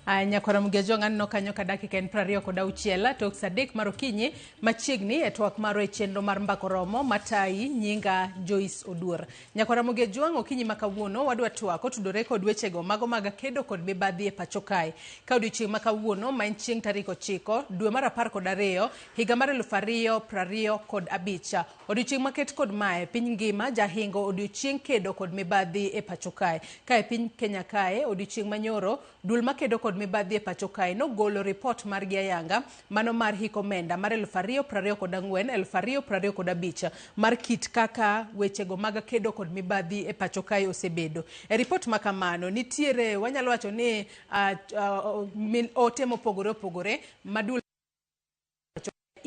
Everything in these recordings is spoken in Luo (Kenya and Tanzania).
Nyakwara Mugejo ng'anno kanyo ka dakika en 26 tok sadek mar okinyi machiegni e twak maro e chenro mar mbako romo matai nyinga Joyce Oduor. Nyakwara Mugejo okinyi makawuono wadwa twako tudore kod wechego mago mag kedo kod mibadhi e pacho kae. Ka odiochieng' makawuono ma en chieng' tarik 9 dwe mar 12 higa mar 2025 odiochieng' maket kod mae piny ngima jahingo odiochieng' kedo kod mibadhi e pacho kae. Kae piny Kenya kae odiochieng' manyoro dul makedo kod mibadhi e pacho kae no golo report mar gi ayanga mano mar hiko omenda mar 2024-2025 mar kit kaka wechego mag kedo kod mibadhi e pacho kae osebedo. E report makamano nitiere wanyalo wacho ni ote mopogore madul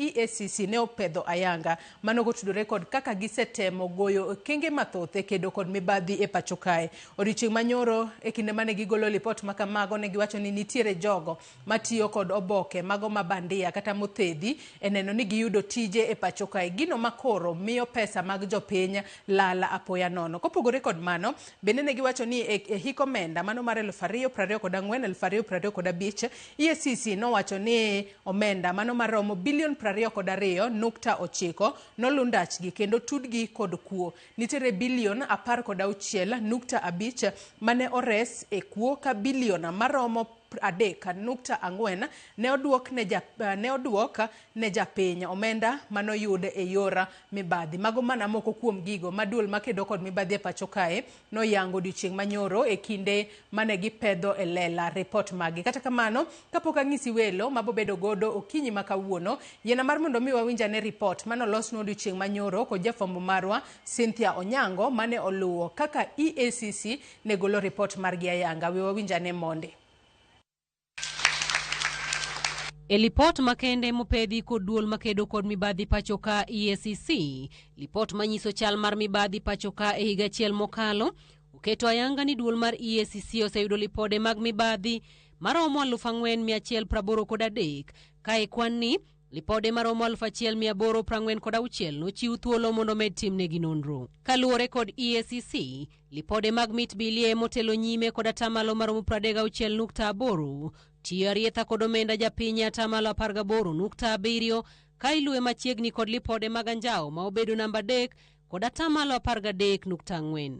EACC ne opedho ayanga mano gotudore kod kaka gisetemo goyo kenge mathoth e kedo kod mibadhi e pacho kae. Odiochieng' manyoro e kinde mane gigolo report makamago ne giwacho ni nitiere jogo matiyo kod oboke mago mabandia kata mothedhi e neno ni giyudo tije e pacho kae, gino makoro miyo pesa mag jopiny lala apoya nono. Kopogore kod mano bende ne giwacho ni e hiko omenda mano mar 2024-2025 EACC no wacho ni omenda mano maromo bilion 22.9 nolundachgi kendo tudgi kod kuo. Nitiere bilion 16.5 mane ores e kuo ka bilion maromo 3.4 ne oduok ne japiny omenda mano yude e yora mibadhi. Mago mana moko kuom gigo maduol makedo kod mibadhi e pacho kae no yango odiochieng' manyoro e kinde mane gipedho e lela report magi. Kata kamano kapok ang'isi welo mabobedo godo okinyi makawuono yena mar mondo mi wawinjane report mano losno odiochieng' manyoro kod jafwambo marwa Cynthia Onyango mane oluwo kaka EACC ne golo report mar gi ayanga. We wawinjane monde. E lipot makende mopedhi kod duol makedo kod mibadhi pacho ka EACC, lipot manyiso chal mar mibadhi pacho ka e higa achiel mokalo, oketo ayanga ni duol mar EACC oseyudo lipode mag mibadhi maromo 4,183 kae kwan ni lipode maromo 1,846 nochiw thuolo mondo med timnegi nonro. Kaluwore kod EACC, lipode mag mit bilie motelo nyime kod atamalo maromo 36.8 tiyo arietha kod omenda japiny atamalo 18.7 ka iluwe machiegni kod lipode mag anjao ma obedo namba 3 kod atamalo 13.4.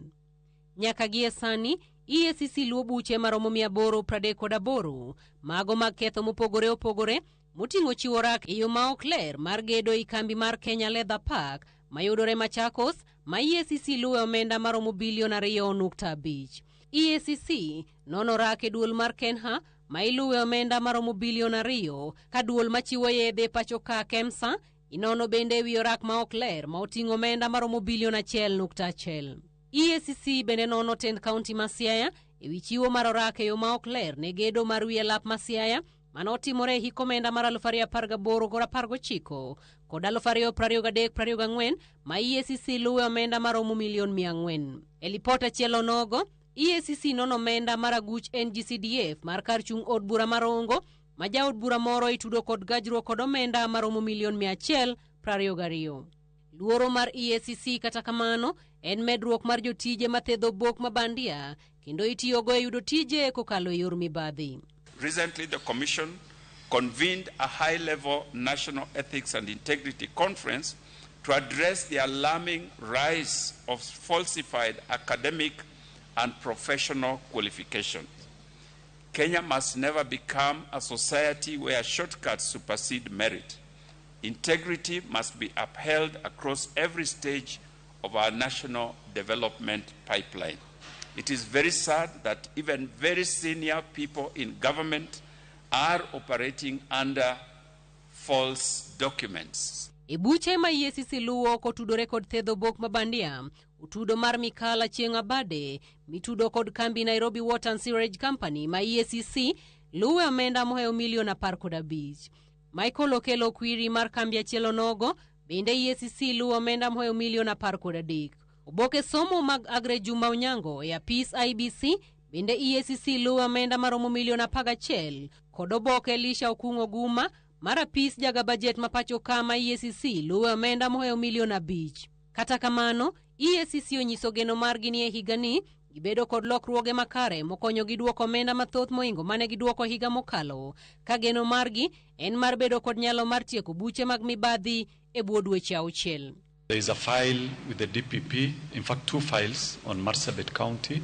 Nyaka gie sani EACC luwo buche maromo 838 mago mag ketho mopogore opogore moting'o chiwo rak e yo ma ok ler mar gedo i kambi mar Kenya Leather Park mayudore Machakos ma EACC luwe omenda maromo bilion 2.5. EACC nono rak e duol mar Kenha ma iluwe omenda maromo bilion 2 ka duol machiwo yedhe pacho ka KEMSA inono bende wi rak ma ok ler ma oting'o omenda maromo bilion 1.1. EACC bende nono tend kaunti ma Siaya e wi chiwo mar orak e yo ma ok ler ne gedo mar wi lap ma Siaya mano timore hiko omenda mar 2018-19 kod 2023-24 ma EACC luwe omenda maromo milion 400. E lipot achiel onogo, EACC nono omenda mar aguch NGCDF mar kar chung' od bura marongo ma jaod bura moro itudo kod gajruok kod omenda maromo milion 122. Luoro mar EACC kata kamano en medruok mar jotije mathedho bok mabandia kendo itiyogo e yudo tije kokalo yor mibadhi. Recently, the Commission convened a high-level National Ethics and Integrity Conference to address the alarming rise of falsified academic and professional qualifications. Kenya must never become a society where shortcuts supersede merit. Integrity must be upheld across every stage of our national development pipeline. It is very sad that even very senior people in government are operating under false documents. E buche ma EACC luwo kotudore kod thedho bok mabandia, utudo mar Mikala Chieng' Abade, mitudo kod kambi Nairobi Water and Sewerage Company ma EACC luwe omenda mohew milion 15. Michael Okelo Kwiri mar kambi achiel onogo, bende EACC luwe omenda mohew milion 13. Oboke somo mag Agre Juma Onyango e apis IBC bende EACC luwe omenda maromo milion 11 kod oboke Elisha Okungo Guma mar apis jaga bajet mapacho kama EACC luwe omenda mohew milion 5. Kata kamano EACC onyiso geno margi ni e higani gibedo kod lokruoge makare mokonyo gi duoko omenda mathoth moingo mane giduoko higa mokalo, ka geno margi en mar bedo kod nyalo mar tieko buche mag mibadhi e bwo dweche 6. There is a file with the DPP, in fact 2 files on Marsabit County.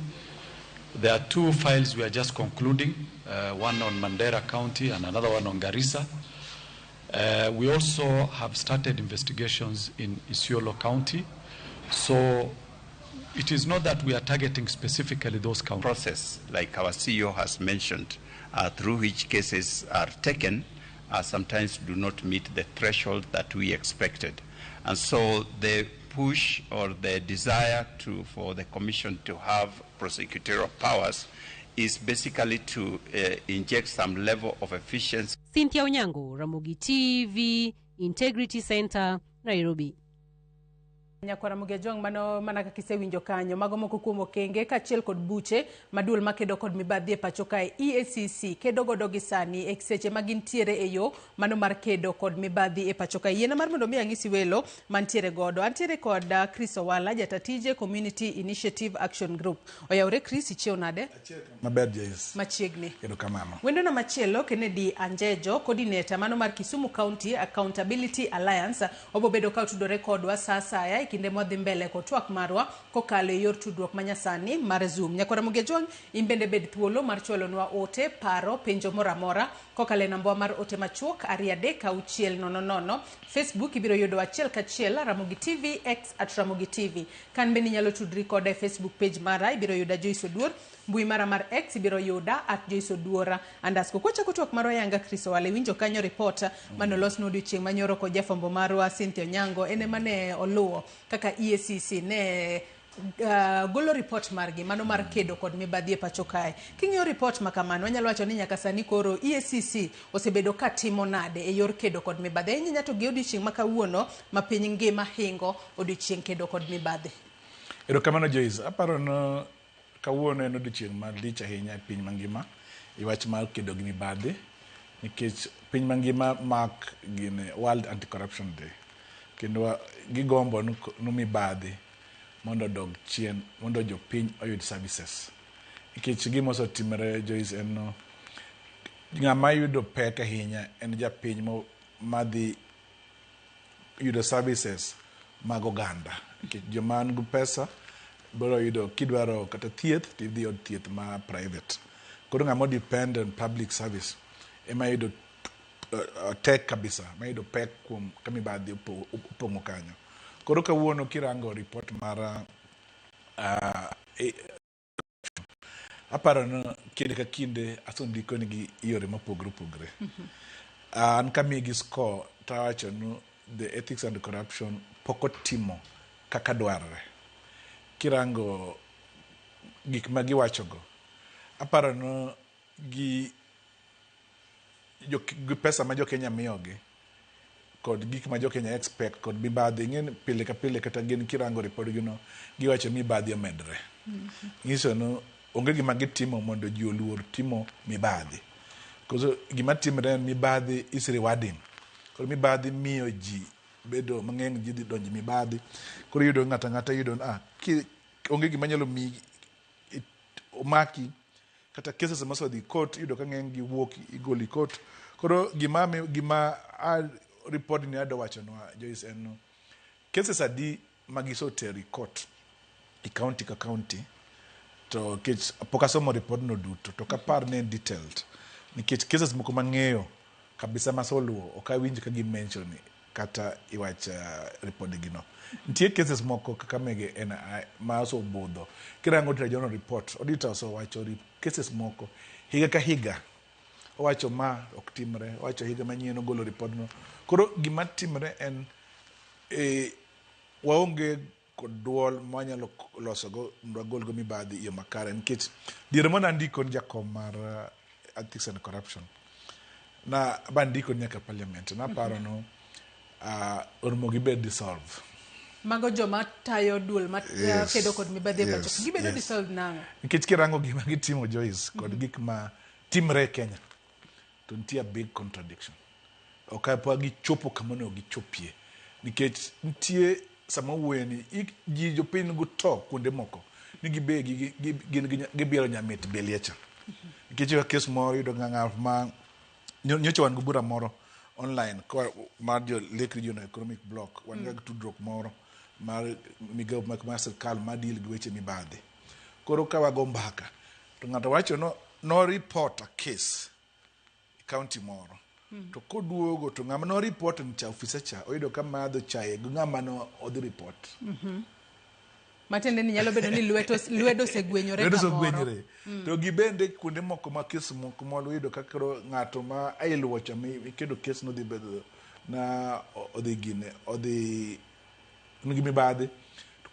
There are 2 files we are just concluding, one on Mandera County and another one on Garissa. We also have started investigations in Isiolo County. So it is not that we are targeting specifically those counties. Process, like our CEO has mentioned, through which cases are taken, sometimes do not meet the threshold that we expected. And so the push or the desire for the Commission to have prosecutorial powers is basically to inject some level of efficiency. Cynthia Onyango, Ramogi TV, Integrity Center, Nairobi. Nyakwara Mugejong mano manaka kisewinjo kanyo mago moko kuom okenge kachiel kod buche madul makedo kod mibadhi e pacho kae EACC kedo godo gi sani e seche magintiere e yo mano mar kedo kod mibadhi e pacho kae. Yiena mar mondo mi ang'isi welo mantiere godo. Antiere kod Chris Owalla, jatatije Community Initiative Action Group. Oyawre Chris, icheo nade? Maber Jais. Machiegni. Kedo kamano. Wendo na machielo Kennedy Kanjejo, coordinator mano mar Kisumu County Accountability Alliance, obo bedo ka utudore kodwa sasa kinde modhi mbele ko twak marwa kokalo e yor tudruok manyasani mar Zoom. Nyakwara Mugejong, imbende bed thuolo mar chwalonwa ote, paro, penjo moramora kokalo e namba mar ote machuok 33900. Facebook ibiro yudo achiel kachiel Ramogi TV X @Ramogi TV. Kan bende nyalo tudri koda e Facebook page mara ibiro yuda Joyce Oduor, mbui mara mar X ibiro yuda @Joyce Oduor _ kocha kutok marwa yanga Chris Owalla winjo kanyo reporter manolos no odiochieng' manyoro ko jafambo marwa Cynthia Onyango ene mane oluwo kaka EACC ne golo report margi mano mar kedo kod mibadhi e pacho kae. King'iyo report makamano wanyalo wacho ni nyaka sani koro EACC osebedo ka timo nade e yor kedo kod mibadhi. Ahinya to gi odiochieng' makawuono ma piny ngima hingo odiochieng' kedo kod mibadhi. Erokamano Joyce, aparo no kawuono en odiochieng' malich ahinya e piny mangima e wach mar kedo gi mibadhi nikech piny mangima mak gine World Anti-Corruption Day kendo gigombo no mibadhi mondo dog chien mondo jopiny oyud services nikech gima osetimore Joyce en no ng'ama yudo pek ahinya en japiny madhi yudo services mag oganda nikech joma nigi pesa biro yudo kidwaro kata thieth tidhi od thieth ma private. Koro ng'ama depend on public service ema yudo tek kabisa, ma yudo pek kuom kamibadhi opong'o kanyo. Koro kawuono kirango report mar aparo no kinde ka kinde asondiko nigi yore mopogre opogre. An kamigi score tawacho no the ethics and corruption poko timo kaka dwarre. Kirango gik ma giwachogo aparo no gi pesa ma jo Kenya miyogi kod gik ma jo Kenya expect kod mibadhi ng'en pile ka pile kata gin kirango report gino giwacho mibadhi omedre. Nyiso no onge gima gitimo mondo ji oluor timo mibadhi. Koso gima timre en mibadhi is rewarding. Koro mibadhi miyo ji bedo mang'eng ji donjo mibadhi. Koro yudo ng'ata yudo onge gima nyalo mi omaki kata cases maso dhi court yudo ka ng'eng gi wuok igoli court. Koro gima report ni ado wacho no Joyce en no cases adi magiso teri court i county ka county to kech pokasomo report no duto to kapar ne detailed nikech cases moko mang'eyo kabisa masoluo okawinj ka gimention kata iwach report gino. Nitie cases moko kaka mege en maso budho kirango regional report auditor so wacho cases moko higa ka higa owacho ma ok timre, owacho higa manyien ogolo report no. Koro gima timre en waonge kod duol manyalo loso go gol go mibadhi yo makare nikech diere mona ndiko jakom mar ethics and corruption na bandiko nyaka parliament na paro no ormo gibed dissolve. Mago joma tayo duol kedo kod mibadhi e pacho gibedo dissolve nango. Nikech kirango gima gitimo Joyce kod gik ma timre Kenya to nitie big contradiction. Okay, pa gichopo kamano gichopie nikech nitie sama wueni ji jopiny go to kuonde moko ni gibe gibielo nyamit beliecha nikech kes moro yudo ng'ang'a ma nyocha wan gubura moro online mar jo Lake Regional Economic Block wan ga tudruok moro mar migao mar sirkal ma deal gi weche mibadhi. Koro ka wago mbaka to ng'ato wacho no report a case county moro to koduogo to ng'ama no report ni cha ofisa cha oyudo ka madho chaye gi ng'ama no odhi report matende ni nyalo bedo ni lwedo segwenyore kamoro to gibende kuonde moko ma kes moko molo yudo ka koro ng'ato ma ailuwo cha kedo kes no dhi bedo na odhi ngi mibadhi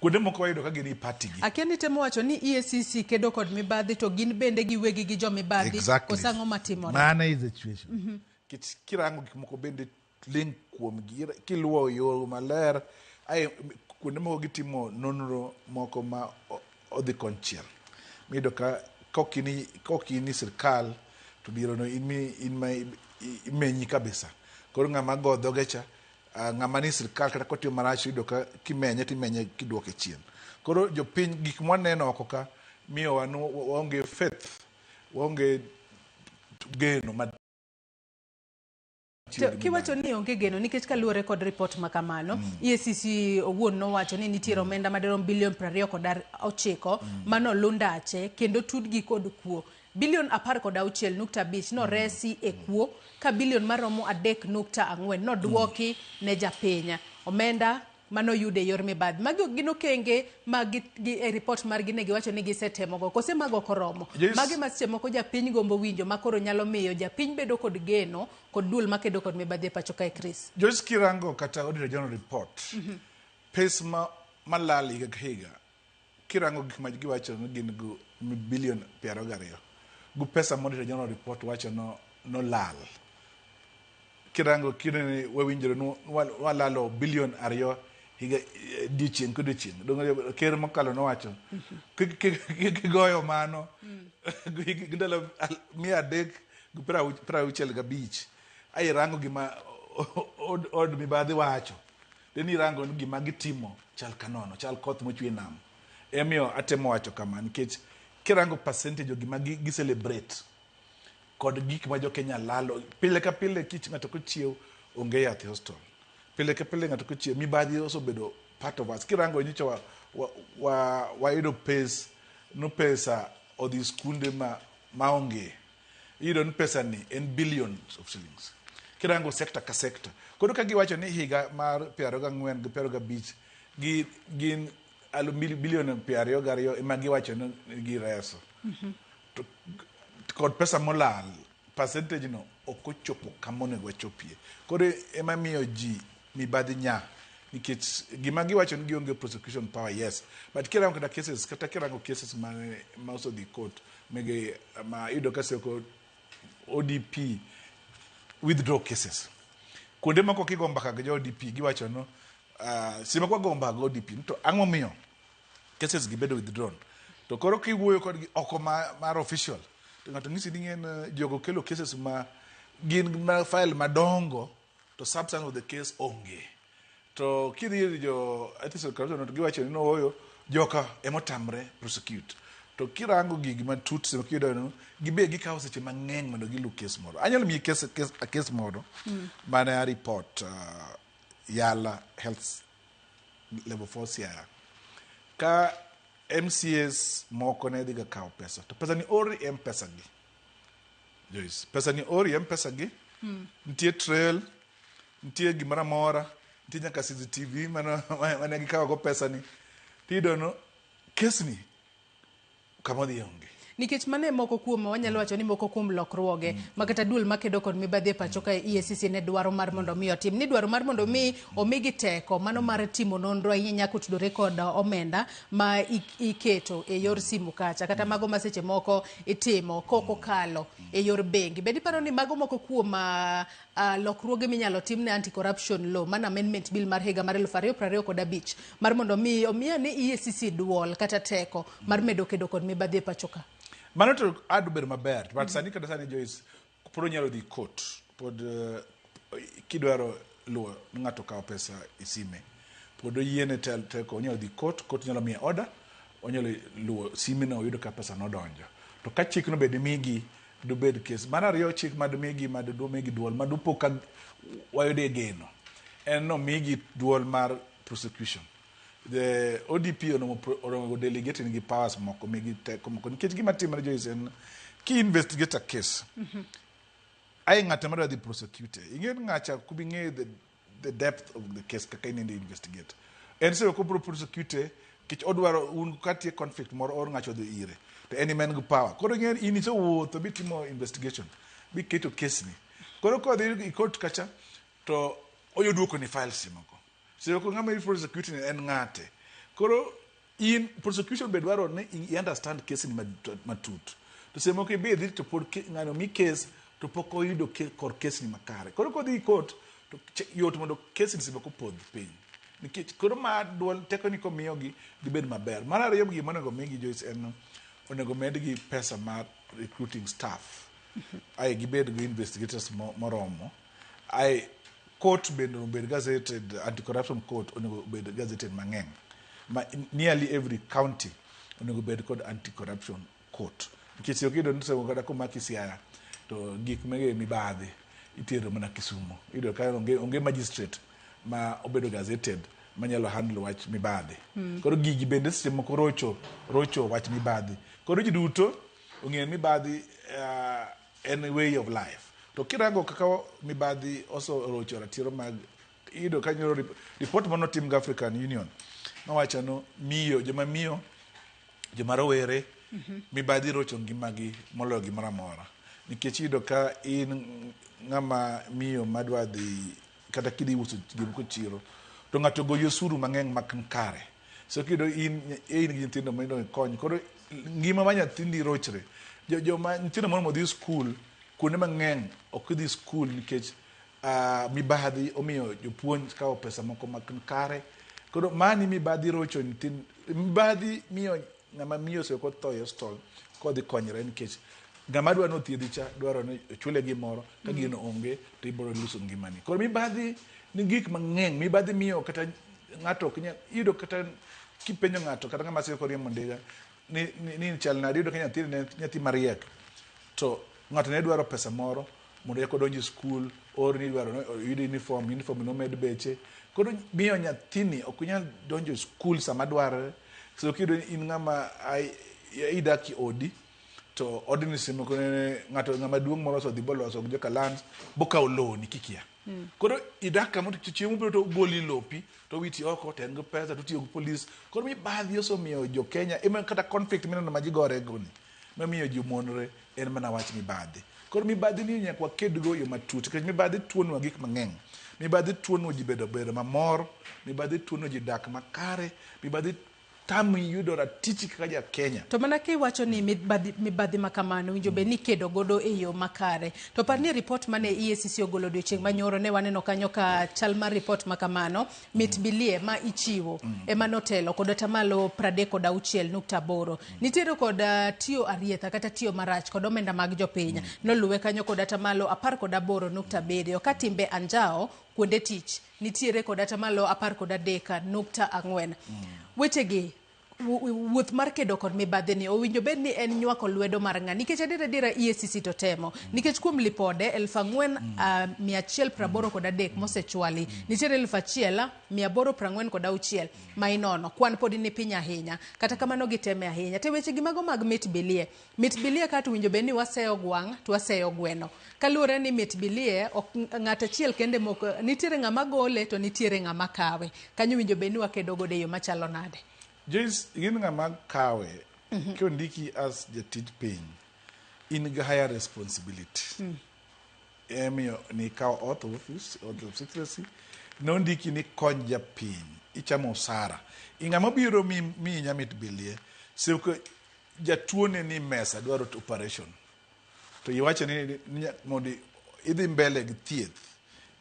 kuonde moko wayudo ka gin party gi akiani temo wacho ni EACC kedo kod mibadhi to gin bende giwegi gi jo mibadhi osang'o matimore mana is the situation kirango gik moko bende link kuom gi kiluwo yo maler ai kuonde moko gitimo nonro moko ma odhi konchiel mido ka kokini sirkal to biro no imenyi kabisa koro ng'ama godho gecha ng'ama ni sirkal kata kotimo marach yudo ka timenye kiduoke chien. Koro jopiny gik mwaneno oko ka miyo waonge faith waonge geno kiwacho ni onge geno nikech kaluwore kod report makamano EACC owuon nowacho ni nitiere omenda madirom bilion 29 manolundache kendo tudgi kod kuo bilion 16.5 noresi e kuo ka bilion maromo 3.4 nodwoki ne japenya omenda manoyude yor mibadhi magi gino kenge magi e report margi ne giwacho ni gisetemogo kose mago koromo magi masche moko japiny gombo winjo makoro nyalo miyo japiny bedo kod geno kod dul makedo kod mibadhi e pacho kae Chris Joyce kirango kata Auditor General report pes malal higa kirango gik ma giwacho ni gin go bilion 22 gu pesa Auditor General report wacho no lal kirango kinene wawinjore no walalo bilion 2 higa dichieng dongo ker mokalo no wacho kigoyo mano gindalo 365 ai rango gima od mibadhi wacho deni rango gima gitimo chal kanono chal koth mochwe nam emiyo atemo wacho kama nikech kirango percentage of gima gi celebrate kod gik ma jo Kenya lalo pile ka pile kich ng'ato ko chiew onge yath hostel pile ka pile ng'ato ko chiew mibadhi osebedo part of us kirango nyicho wa yudo pesa odhi skunde ma onge yudo pesa ni en billions of shillings kirango sector ka sector koro ka giwacho ni higa mar 24 gi 25 gin bilion 22 ema giwacho ni gireso kod pesa molal percentage no okochopo kamonego chopie koro ema miyo ji mibadhi nya nikech gima giwacho ni gionge prosecution power yes but kirango kada cases kata kirango cases ma also the court mege ma ido kase ko ODP withdraw cases kuonde moko kigomba ka jo ODP giwacho no sima kwa gomba go ODP to ang'o miyo cases gibedo withdrawn to koro kiwuoyo kod oko mar official to ng'ato ng'isi dingen jogo kelo cases ma gin ma file madongo to substance of the case onge to kidhi jo ethical corruption to giwacho ni no oyo joka emotamre prosecute to kirango gigi matut sema kido no gibe gikawo seche mang'eny mondo gilu case moro anyalo mi case moro mane a report Yala Health Level 4 Siaya ka MCS moko ne diga kawo pesa to pesa ni ori pesa gi Joyce pesa ni ori pesa gi nitie trail nitie gimara mora nitie nyaka CCTV mana gikawo go pesa ni tidono case ni kamodhi onge nikech mane moko kuom wanyalo wacho ni moko kuom lokruoge makata dul makedo kod mibadhi e pacho kae EACC ne dwaro mar mondo mi otim ni dwaro mar mondo mi omigi teko mano mar timo nonro ahinya kotudore kod omenda ma iketo e yor simu kacha kata mago ma seche moko itimo koko kalo e yor bengi bedi paro ni mago moko kuom lokruoge minyalo tim ne anti corruption law man amendment bill mar higa mar 2025 mar mondo mi omiya ni EACC duol kata teko mar medo kedo kod mibadhi e pacho kae mano to adu ber maber but sani kada sani Joyce pro nyalo di court pod kidwaro luo ng'ato kawo pesa isime pod yiene teko nyalo di court nyalo miya order onyalo luwo simino oyudo ka pesa nodonjo to ka chik no bed migi do bed case mar ariyo chik mad migi duol madupo ka wayude geno en no migi duol mar prosecution. The ODP onogo delegate nigi powers moko migi teko moko nikech gima timore Joyce en ki investigate a case ai ng'ate madwa dhi prosecute ing'e ng'acha kubi ng'e the depth of the case kaka inende investigate en se ko prosecute kich odwaro un katie conflict moro or ng'acho dhi ire to any man go power koro ng'e in iso wuotho bitimo investigation biketo case ni koro kodhi court kacha to oyoduoko ni files moko se ko ng'ama prosecute en ng'ate koro in prosecution be dwaro ne I understand case ni matut to se moko be dhi to pod ng'ano mi case to pok oyudo kor case ni makare koro kodhi court to yot mondo case ni se ko pod piny nikech koro ma duol teko ni komiyogi gibed maber mar ariyo gima onego migi Joyce en onego medgi pesa mar recruiting staff ai gibed gi investigators moromo ai court bende obed gazetted anti-corruption court onego bed gazetted mang'eny nearly every county onego bed kod anti-corruption court nikech okido nisego kada komaki Siaya to gik mege mibadhi itero mana Kisumu ido ka onge magistrate ma obedo gazetted manyalo handle wach mibadhi koro gigi bende seche moko rocho wach mibadhi koro ji duto ong'e mibadhi en way of life to kirango kaka mibadhi oso rocho ratiro mag ido kanyo report mono tim ga African Union nowacho no joma rowere mibadhi rocho ngimagi moloyo gimoro amora nikech ido ka in ng'ama miyo madwa dhi kata kidhi uso gimko chiro to ng'ato goyo osuru mang'eny makare so kido in gi nyithindo mondo kony koro ngima ma nyathindi rochre joma nyithindo mondo dhi school kuonde mang'eny ok dhi school nikech mibadhi omiyo jopuonj kawo pesa moko makare koro mani mibadhi rocho mibadhi miyo ng'ama miyo se ko toyo stol kodhi konyre nikech ng'ama dwa no thiedhi cha dwaro ni chule gimoro ka gino onge to ibiro luso ngimani koro mibadhi ni gik mang'eny mibadhi miyo kata ng'ato yudo kata kipenjo ng'ato kata ng'ama se ko riembo ndiga ni chal na yudo ka nyathi mariek to ng'ato ne dwaro pesa moro mondo eko donji school or ni dwaro yudo uniform no med beche koro miyo nyathini ok nyal donjo school sama dwarore so kido in ng'ama idaki odi to odni simo ko ng'ato ng'ama duong' moro so dhi boloso gi joka lands boka oloni kikia koro idaka mondo chiemo biro to goli lopi to witi oko to en go pesa to tiyo gi police koro mibadhi oso miyo jo Kenya ema kata conflict mineno ma ji gore goni mamiyo ji monre en mana wach mibadhi koro mibadhi ni nyakwa kedgo yo matut kech mibadhi tuonwa gik mang'eny mibadhi tuonwa ji bedo mamor mibadhi tuonwa ji dak makare mibadhi tami yudo ratich kaka ja Kenya to mana kiwacho ni mibadhi makamano winjo be ni kedo godo e yo makare to par ni report mane EACC ogolo odiochieng' manyoro ne waneno kanyo ka chal mar report makamano mit bilie ma ichiwo ema notelo kod atamalo 36.8 nitiere kod tiyo arietha kata tiyo marach kod omenda mag jopiny noluwe kanyo kod atamalo 18.7 ka timbe anjao kuonde tich nitiere kod atamalo 13.4 wechegi wuoth mar kedo kod mibadhi ni owinjo bed ni en nywako lwedo mar ng'a nikech adira EACC to temo nikech kuom lipode 4,183 mosechwali nitiere 1,846 ma inono kwan pod ni piny ahinya kata kamano giteme ahinya te weche gimago mag mit bilie kata winjo bed ni waseyo gwang' to waseyo gweno kaluwore ni mit bilie ng'ato achiel kende moko nitiere ng'ama gole to nitiere ng'ama kawe kanyo winjo bed ni wakedo godo yo machalo nade Joyce, in ng'ama kawe kondiki as jatij piny in ga higher responsibility emiyo ni kawo oath of secrecy nondiki ni kony japiny ichamo osara ing'ama biro mi nyamit bilie seko jatuone ni mesa dwaro operation to iwacho ni mondo idhi mbele gi thieth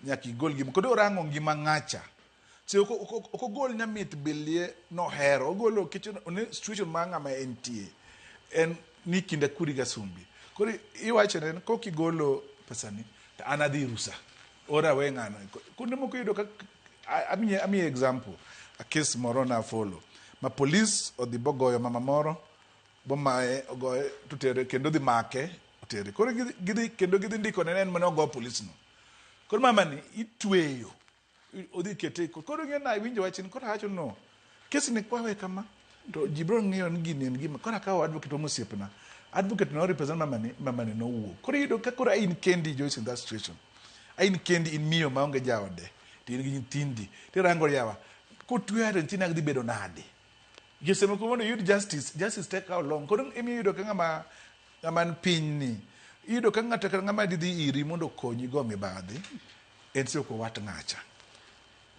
nyaka igol gima kod orango ngima ng'acha so okogol nyamit bilie no hero ogolo kitchen situation ma ng'ama entie en ni kinda kuri ga sumbi koro iwacho ne kokigolo pesani to anadhi rusa ora we ng'ano kunde moko yudo ka ami example a case moro na follow ma polis odhi bogoyo mama moro bomaye ogoye tutere kendo dhi make otere koro gidhi kendo gidhi ndiko ne en mane ogo polis no koro mama ni itweyo odhi kete koro ng'e na winjo wachni koro acho no kesi ni kwawe kama to jibro ng'eyo ni gini en gima koro akawo advocate mosiepna advocate no represent mama ni no wuo koro yudo ka koro in kendi Joyce in that situation in kendi in miyo maonge jaode tin gi nyithindi tirango yawa kotwe are ntina gdhi bedo nade jesemo ko mondo yud justice take how long koro emi yudo ka ng'ama piny ni yudo ka ng'ato ka ng'ama dhi iri mondo konyi go mibadhi en sio ko wat ng'acha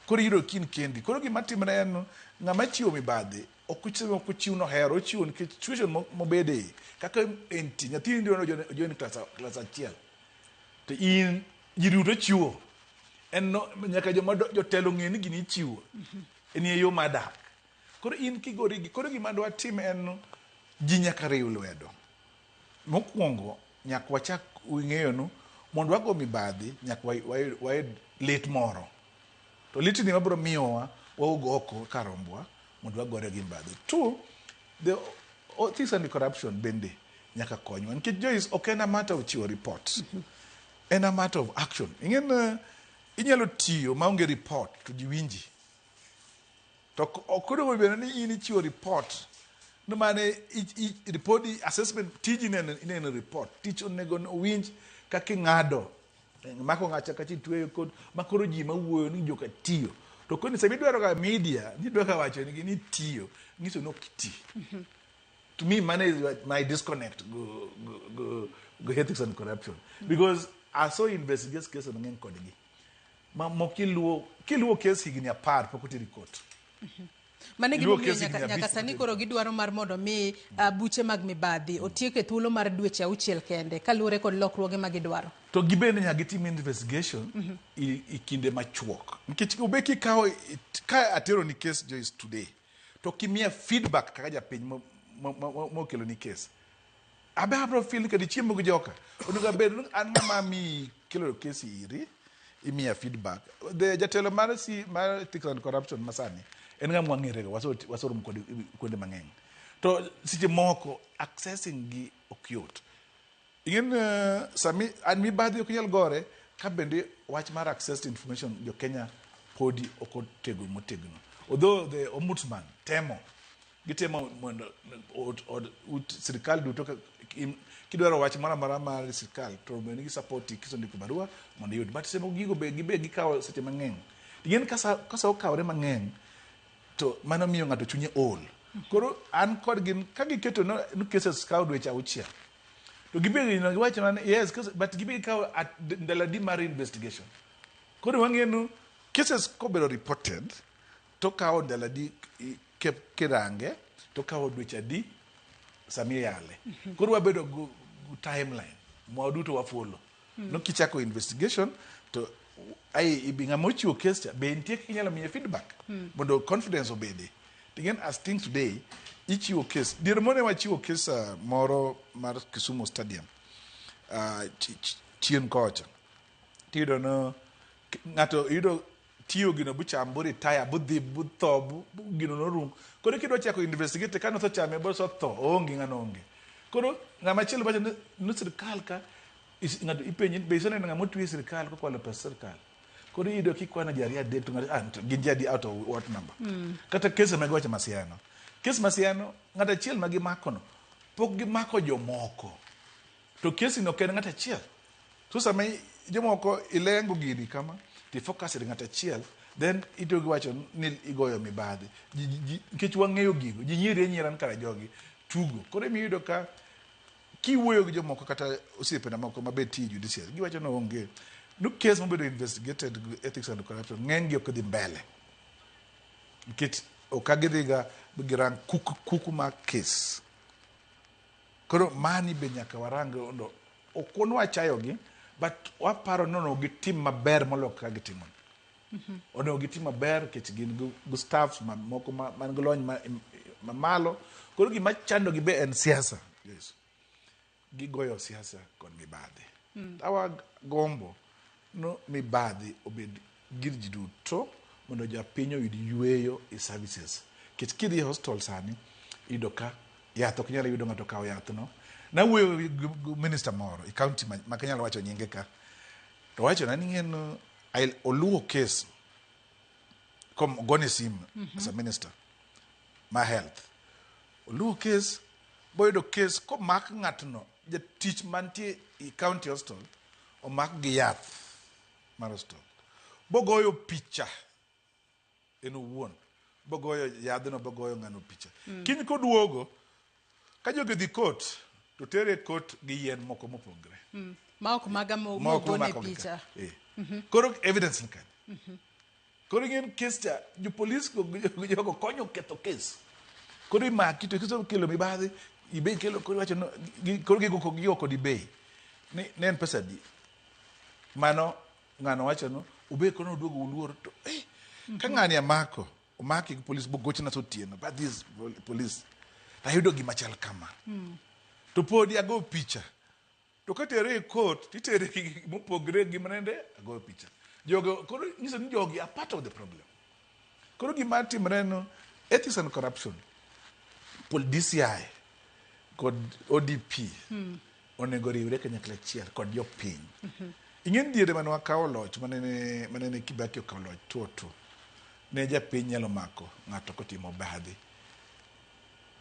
koro yudo kin kendi koro gima timre en ng'ama chiwo mibadhi okuchiwo no hero chiwo nikech situation mobede kaka enti nyathi ndio join class 1 to in jiruto chiwo en no nyaka jotelo ng'e ni gini chiwo en yo madak koro in kigori koro gima dwa tim en ji nyaka riw lwedo mokwongo nyaka wachak ng'eyo no mondo wago mibadhi nyaka wayud lit moro to lit ni mabro miyowa waugo oko karombwa mondo wagore gi mibadhi 2 the things and the corruption bende nyaka konywa nikech Joyce ok en a matter of chiwo report en a matter of action ing'en inyalo tiyo maonge report to jiwinji to okoro bende ni in chiwo report no mane report assessment tiji nene report tich onego winj kaka ng'ado mako ng'acha kachi tweyo kod makoro ji mawuoyo ni joka tiyo to koni sami dwaro ga media ni dwaro ka wacho ni tiyo ngiso no kiti to me man is my disconnect go ethics and corruption because Asoya investigates case on ng'en kodgi ma kiluo case higni 10 pok otiri court mane gimomiyo nyaka sani koro gidwaro mar mondo mi buche mag mibadhi otiek e thuolo mar dweche 6 kende kaluwore kod lokruoge ma gidwaro to gibende nyaka gitim investigation i kinde machuok nikech ubeki ka atero ni case Joyce today to kimia feedback kaka japiny mokelo ni case abe abro feel ka dichiemo gi joka onuga bed an ng'ama mi kelo case iri imia feedback the jatelo mar ethics and corruption masani en ng'ama wang'ere wasorum kuonde mang'eny to seche moko accessing gi okyot ing'en sami an mibadhi ok nyal gore ka bende wach mar access to information jo Kenya podi ok otego motegno although the ombudsman gitemo mondo sirikal duto kidwaro wach mara mar sirikal to bende gi support kiso ndiko barua mondo yud but semo gigo be gikawo seche mang'eny ing'en kasa okawre mang'eny to mano miyo ng'ato chunye ol koro an kod gin ka giketo no cases kawo dweche 6 to gibe no giwacho man yes but gibe kawo ndalo di mar investigation koro wang'eno cases kobedo reported to kawo ndalo di kirange to kawo dweche adi sami yale koro wabedo timeline mwaduto wafollow no kichako investigation to ibinga mochiwo case be nitie kinyalo miye feedback mondo confidence obede again as things today ichiwo case dir mone wachiwo case moro mar Kisumu Stadium chien kocha tido no ngato yudo tiyo gino buchambore taya budhi butho gino no rum koro kidwa chako investigate kano tho chame bo so tho onge ngano onge koro ngama chielo bacho no sirkal ka ngato ipenye be sone ngama twi sirkal ko kwalo pesa sirkal koro yudo kikwana jaria de to gin jadi out of what number kata kese magwacha masiano ngata chiel magi makono pok gi mako jomoko to kesi no ken ngata chiel to sama jomoko ilengo gini kama ti focus ngata chiel then ito giwacho ni igoyo mibadhi nikech wang'eyo gigo ji nyiran kara jogi tugo koro mi yudo ka kiwuoyo gi jomoko kata osiepena moko mabed ti judiciary giwacho no onge no case mobedo investigated ethics and corruption ng'engi ok dhi mbele nikech okagidhiga girang kuku ma case koro mani be nyaka warang ondo okonwa chayogi but waparo nono gitim maber molo ka gitimo onego gitim maber kech gin go staff moko man golony mamalo koro gima chando gi be en siasa yes gigoyo siasa kod mibadhi awa gombo no mibadhi obed gir ji duto mondo japiny oyud yweyo e services kech kidhi hostel sani iyudo ka yath ok nyalo yudo ng'ato kawo yath no. Nawuoyo gi minister moro e county ma kanyalo wacho nyinge ka, to wacho na ni en oluwo case kom gone sim as a minister ma health, oluwo case boyudo case komak ng'atno jatich mantie e county hostel omak gi yath mar hostel, bogoyo picha en owuon, bogoyo yadhno, bogoyo ng'ano picha. Kiny koduogo ka jogi dhi court to tere court gi yien moko mopogre ma ok maga mogone picha. Koro evidence ni kan koro ng'en case cha jo police go jogo konyo ketho case, koro imaki to kiso kelo mibadhi ibe kelo koro wacho no koro gigo kod ibei ni en pesa di mano ng'ano wacho no ube kono oduogo uluor to ka ng'ani amako omaki gi police bogochna sotieno but this police ayudo gima chal kama to podi ago picha to katere e court titere mopogre gi manende ago picha jogo koro nyiso ni jogi are part of the problem. Koro gima timre no ethics and corruption DCI kod ODP onego riwre kanyakla achiel kod jopiny. Ing'en diere mane wakawo loch manene Kibaki okawo loch tuo ne japiny nyalo mako ng'ato kotimo badhi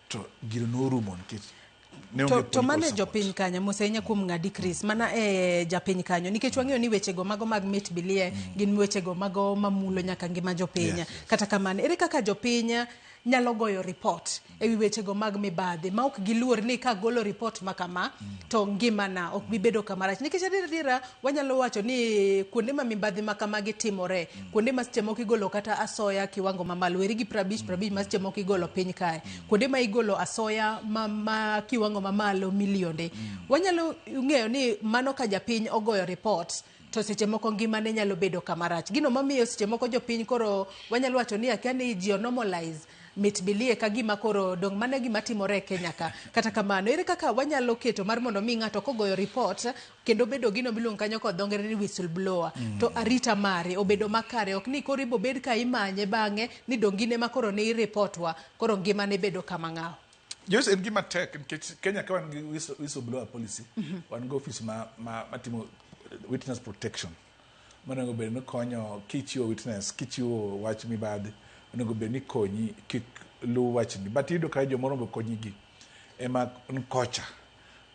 to gino norumo nikech to mane jopiny kanyo mosenya kuom ng'adi Chris mana japiny kanyo nikech wang'eyo ni wechego mago mag mit bilie gin wechego mago mamulo nyaka ngima jopiny. Kata kamano ere kaka jopiny nyalo goyo report ewi wechego mag mibadhi ma ok giluor ni ka golo report makama to ngimana ok bibedo kamarach, nikech adiera wanyalo wacho ni kuonde ma mibadhi makama gitimore, kuonde ma seche moko igolo kata asoya kiwango mamalo eri gi 50 ma seche moko igolo piny kae, kuonde ma igolo asoya ma kiwango mamalo milionde, wanyalo ng'eyo ni mano ka japiny ogoyo report to seche moko ngimane nyalo bedo kamarach. Gino mamiyo seche moko jopiny koro wanyalo wacho ni akiani ji normalize mit bilie ka gima koro dong mane gima timore e Kenya ka. Kata kamano ere kaka wanyalo keto mar mondo mi ng'ato kogoyo report kendo bedo gino miluongo kanyo kod dho ngere ni whistleblower to arita mare obedo makare, ok ni koro ibo bed ka imanye bang'e ni dongine ma koro ne report koro ngimane bedo kama ng'aw. Just en gima tek nikech Kenya ka wan gi whistleblower policy wan go office matimo witness protection monego bed ni konyo kichiwo witness, kichiwo wach mibadhi onego bed ni konyi kik lu wachni, but iyudo ka jomoro be konyi gi ema nkocha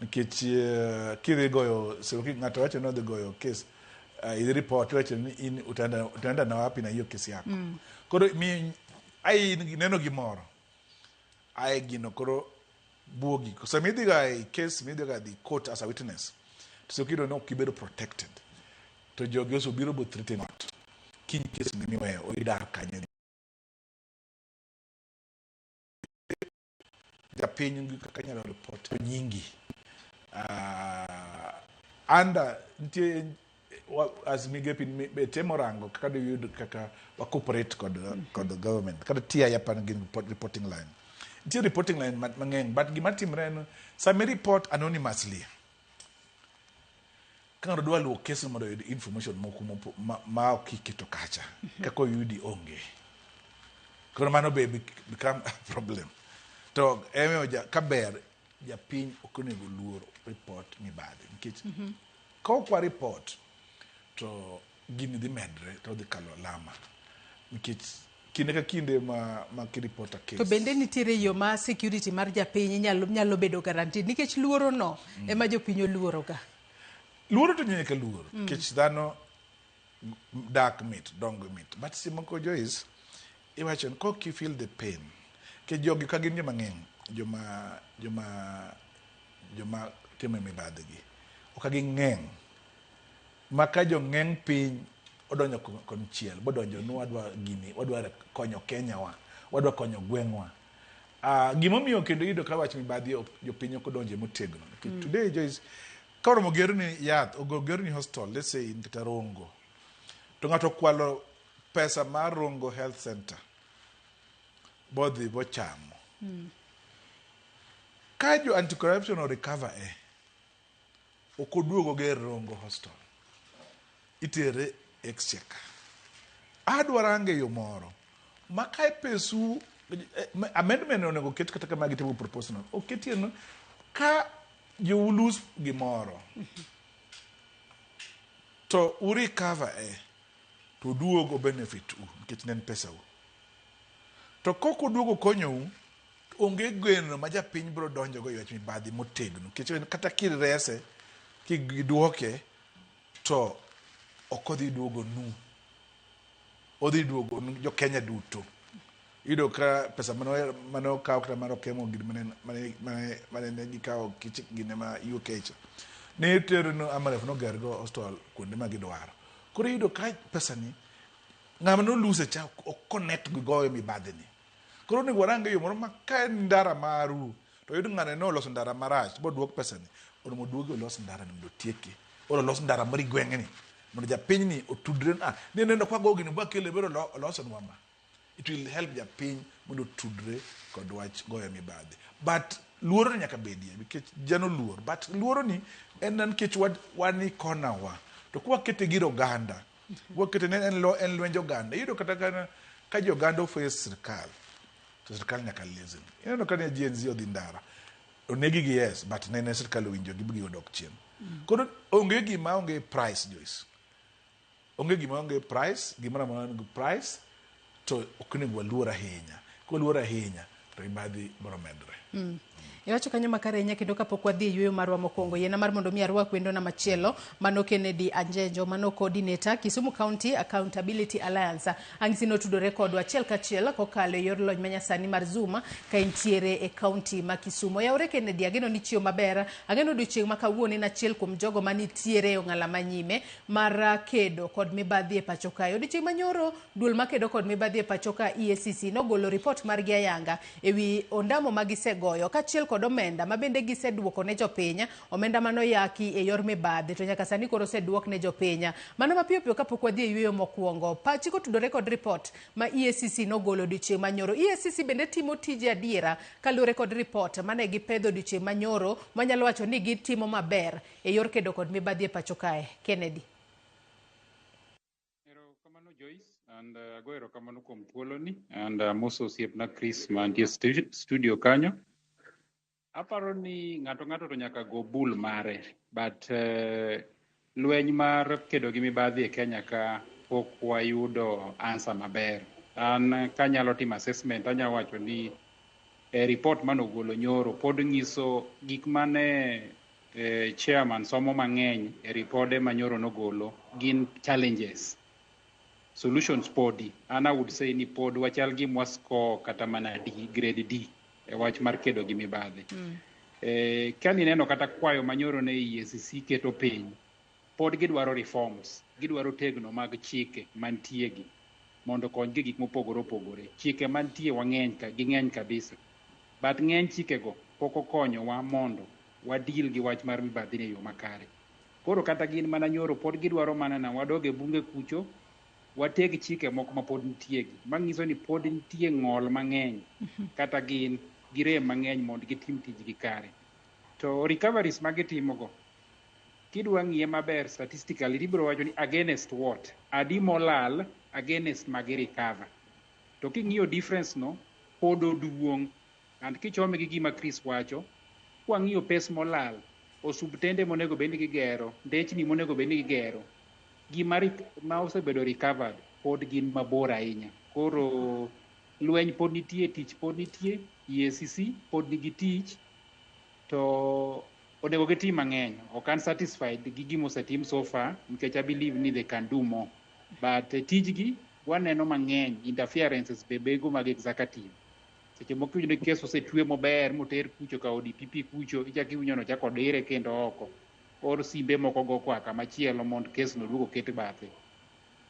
nikech kidhi goyo ng'ato wacho no dhi goyo case idhi report wacho ni in utaenda na wapi na hiyo kesi yako. Koro ai neno gimoro ai gino koro buogi so midhi ga case midhi ga the court as a witness so kido no kibedo protected to jogi oso biro bo threaten not kin case ni miwe o idar kanye ya piny kaka nyalo report nyingi anda ntie as migepi betemo rango kaka do yud kaka wa cooperate kod the government kaka tia ya pan gin reporting line ntie reporting line mang'eny but gima timre no some report anonymously kang'ato dwa luwo case mondo yud information moko ma ok iketo kacha kaka yudi onge koro mano be become a problem to kaber japiny ok onego luor report mibadhi nikech kwa report to gini dhi medre to dhi kalo lama nikech kinde ka kinde ma kiripota case to bende nitiere yo ma security mar japiny nyalo bedo guaranteed nikech luoro no ema jopiny oluoro ga. Luoro to nyaka luoro nikech dhano dak mit dong mit but simoko Joyce iwacho ko ki feel the pain ke jogi ka gin joma ng'eny joma timo mibadhi gi ok gi ng'eny maka jo ng'eny piny odonjo konchiel bodonjo no wadwa konyo Kenya wadwa konyo gweng'wa gimomiyo kendo yudo ka wach mibadhi jopiny ok odonje motegno today Joyce koro mogerni yath ogogerni hostel let's say in Rongo to ng'ato kwalo pesa mar Rongo Health Center bodhi bochamo ka jo anti corruption recover okoduogo ger Rongo hostel itere exchequer adwarange yo moro makae pesu amendment onego ket kata kama gitimo proportional oketi no ka you lose gimoro to uri cover to duogo benefit nikech nen pesa u to koko duogo konyo onge geno ma japiny bro donjo go yach mibadhi motegno nikech kata kirese kiduoke to okodhi duogo nu odhi duogo jo Kenya duto ido ka pesa mano kawo kata maro kemo gid mane gikawo kichik gine ma UK cha ne tero no amaref no gergo hostel kuonde ma gidwaro koro ido ka pesa ni ngama no lose cha o connect go mibadhi ni koro ni warange yo moro maka ndara maru to ido ngane no loso ndara marach bo duok pesa ni omo duogo loso ndara ni do tieki oro loso ndara mari gwenge ni mondo japiny ni otudre neno kwa gogi ni bakele bero loso nwama it will help japiny mondo tudre kod wach goyo mibadhi but luoro nyaka bedie because jano luor but luoro ni en nikech wani kona wa to kwa kete giro ganda kwa kete en lwenjo ganda ido kata ka jo ganda ofes sirkal to sirkal nyaka listen ino kana GNZ odhi ndara onegi gi yes but nene sirkal winjo gibgi odok chien kono onge gima onge price Joyce onge gima onge price gima onge price to oknego luora hinya ko luora hinya to ibadhi boro medre Iwacho kanyo makare nya kendo kapok wadhi yweyo marwa mokwongo yena mar mondo mi arwak wendo na machielo mano Kennedy Kanjejo mano coordinator Kisumu County Accountability Alliance angisino tudore kodwa achiel kachiel kokalo yor lony manyasani mar Zoom ka entiere e county ma Kisumu yaore Kennedy ageno ni chiyo maber ageno odiochieng' ma kawuono na achiel kuom jogo manitiere e ong'ala manyime mar kedo kod mibadhi e pacho kae odiochieng' manyoro duol makedo kod mibadhi e pacho ka EACC nogolo report mar gi ayanga ewi ondamo magisegoyo kachiel kod omenda mabende giseduoko ne jopiny omenda mano yaki e yor mibadhi to nyaka sani koro seduok ne jopiny mano mapiyo piyo kapok wadhi e yweyo mokwongo pachi kotudore kod report ma EACC nogolo odiochieng' manyoro EACC bende timo tije adiera kaluwore kod report mane gipedho odiochieng' manyoro manyalo wacho ni gitimo maber e yor kedo kod mibadhi e pacho kae Kennedy Joyce and go erokamano kuom thuoloni and moso osiepna Chris mantie studio kanyo. Aparo ni ng'ato to nyaka go bull mare but lweny mar kedo gi mibadhi e Kenya ka pok wayudo answer maber. An kanyalo timo assessment anyalo wacho ni report manogolo nyoro pod nyiso gik mane chairman somo mang'eny e ripode manyoro nogolo gin challenges. Solutions podi, and I would say ni pod wachal gi mwasko kata mana D, grade D, e wach mar kedo gi mibadhi. Kani neno kata kwayo manyoro ne EACC keto piny, pod gidwaro reforms, gidwaro tegno mag chike mantie gi, mondo kony gi gik mopogore opogore. Chike mantie wang'eny ka, ging'eny kabisa. But ng'eny chike go, poko konyo wa mondo, wa deal gi wach mar mibadhi ne yo makare. Koro kata gin mana nyoro, pod gidwaro mana na wadoge bunge kucho, wateg chike moko ma pod nitie gi mangiso ni pod nitie ng'ol mang'eny kata gin girem mang'eny mondo gitim tijgi kare to recoveries magitimo go kidwa ng'iye maber statistically ibiro wacho ni against what adi molal against magi recover to king'iyo difference no pod oduong' and kichome gi gima Chris wacho kwang'iyo pes molal osubtende monego bed ni gigero ndechni monego bed ni gigero gima ma osebedo recovered pod gin mabor ahinya koro lweny pod nitie tich pod nitie EACC pod nigi tich to onego gitim mang'eny ok an satisfied gi gima osetim so far nikech I believe ni they can do more but tijgi waneno mang'eny interferences bebego mag executive seche moko yudo kes osetwe maber moter kucho ka ODPP kucho ichaki winyono chako dire kendo oko or simbe moko go kwa kama chielo mond kes no duogo ket bathe